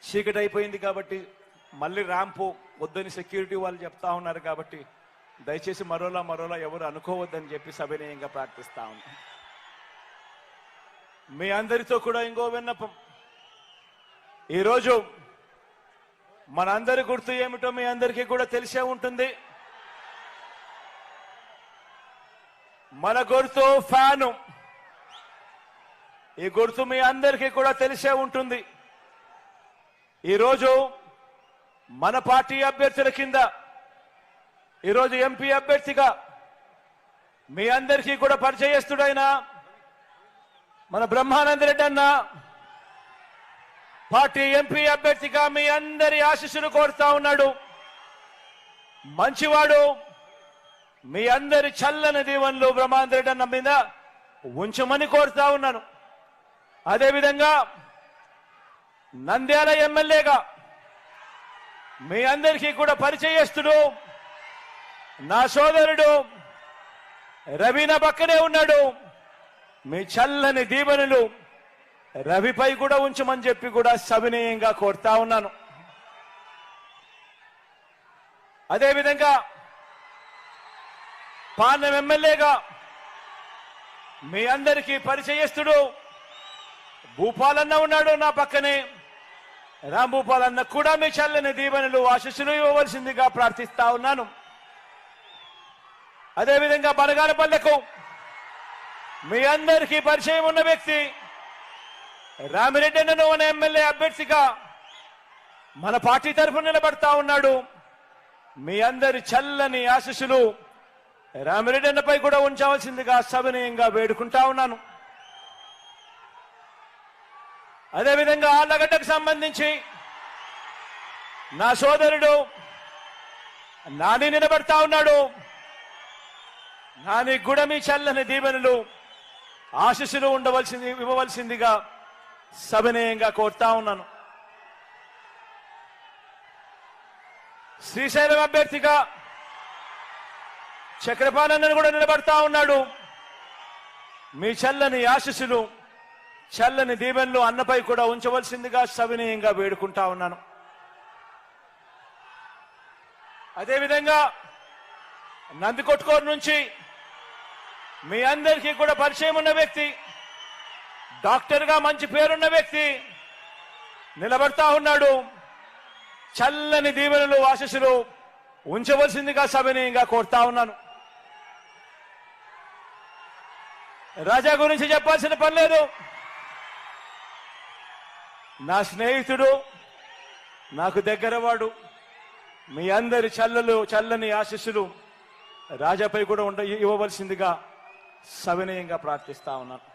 చీకటి అయిపోయింది కాబట్టి మళ్ళీ ర్యాంపు వద్దని సెక్యూరిటీ వాళ్ళు చెప్తా ఉన్నారు కాబట్టి దయచేసి మరోలా ఎవరు అనుకోవద్దని చెప్పి సవినయంగా ప్రార్థిస్తా ఉన్నాను. మీ అందరితో కూడా ఇంకో విన్నపం. ఈరోజు మనందరి గుర్తు ఏమిటో మీ అందరికీ కూడా తెలిసే ఉంటుంది. మన గుర్తు ఫ్యాను. ఈ గుర్తు మీ అందరికీ కూడా తెలిసే ఉంటుంది. ఈరోజు మన పార్టీ అభ్యర్థుల కింద, ఈరోజు ఎంపీ అభ్యర్థిగా మీ అందరికీ కూడా పరిచయస్తుడైన మన బ్రహ్మానందరెడ్డి అన్న పార్టీ ఎంపీ అభ్యర్థిగా మీ అందరి ఆశీస్సులు కోరుతా ఉన్నాడు. మంచివాడు. మీ అందరి చల్లని దీవెనలు బ్రహ్మానందరెడ్డి అన్న మీద ఉంచమని కోరుతా ఉన్నాను. అదేవిధంగా నంద్యాల ఎమ్మెల్యేగా మీ అందరికీ కూడా పరిచయస్తుడు నా సోదరుడు రవి నా పక్కనే ఉన్నాడు. మీ చల్లని దీవెనలు రవిపై కూడా ఉంచమని చెప్పి కూడా సవినయంగా కోరుతా ఉన్నాను. అదేవిధంగా పాలెం ఎమ్మెల్యేగా మీ అందరికీ పరిచయస్తుడు భూపాలన్న ఉన్నాడు నా పక్కనే. రాంభూపాలన్న కూడా మీ చల్లని దీవెనలు ఆశీస్సులు ఇవ్వవలసిందిగా ప్రార్థిస్తా ఉన్నాను. అదేవిధంగా బనగానపల్లెకు మీ అందరికీ పరిచయం ఉన్న వ్యక్తి రామిరెడ్డి అన్నను అనే ఎమ్మెల్యే అభ్యర్థిగా మన పార్టీ తరఫున నిలబడతా ఉన్నాడు. మీ అందరి చల్లని ఆశీస్సులు రామిరెడ్డి అన్నపై కూడా ఉంచవలసిందిగా సవినయంగా వేడుకుంటా ఉన్నాను. అదేవిధంగా ఆళ్లగడ్డకు సంబంధించి నా సోదరుడు నాని నిలబడతా ఉన్నాడు. నాని కూడా మీ చల్లని దీవెనలు ఆశీస్సులు ఇవ్వవలసిందిగా సవినయంగా కోరుతా ఉన్నాను. శ్రీశైలం అభ్యర్థిగా చక్రపాణి కూడా నిలబడతా ఉన్నాడు. మీ చల్లని ఆశీస్సులు చల్లని దీవెనలు అన్నపై కూడా ఉంచవలసిందిగా సవినయంగా వేడుకుంటా ఉన్నాను. అదేవిధంగా నందికొట్కూరు నుంచి మీ అందరికీ కూడా పరిచయం ఉన్న వ్యక్తి, డాక్టర్గా మంచి పేరున్న వ్యక్తి నిలబడతా ఉన్నాడు. చల్లని దీవెనలు ఆశీస్సులు ఉంచవలసిందిగా సవినయంగా కోరుతా ఉన్నాను. రాజా గురించి చెప్పాల్సిన పని లేదు. నా స్నేహితుడు, నాకు దగ్గరవాడు, మీ అందరి చల్లని ఆశీస్సులు రాజాపై కూడా ఇవ్వవలసిందిగా సవినయంగా ప్రార్థిస్తా ఉన్నాను.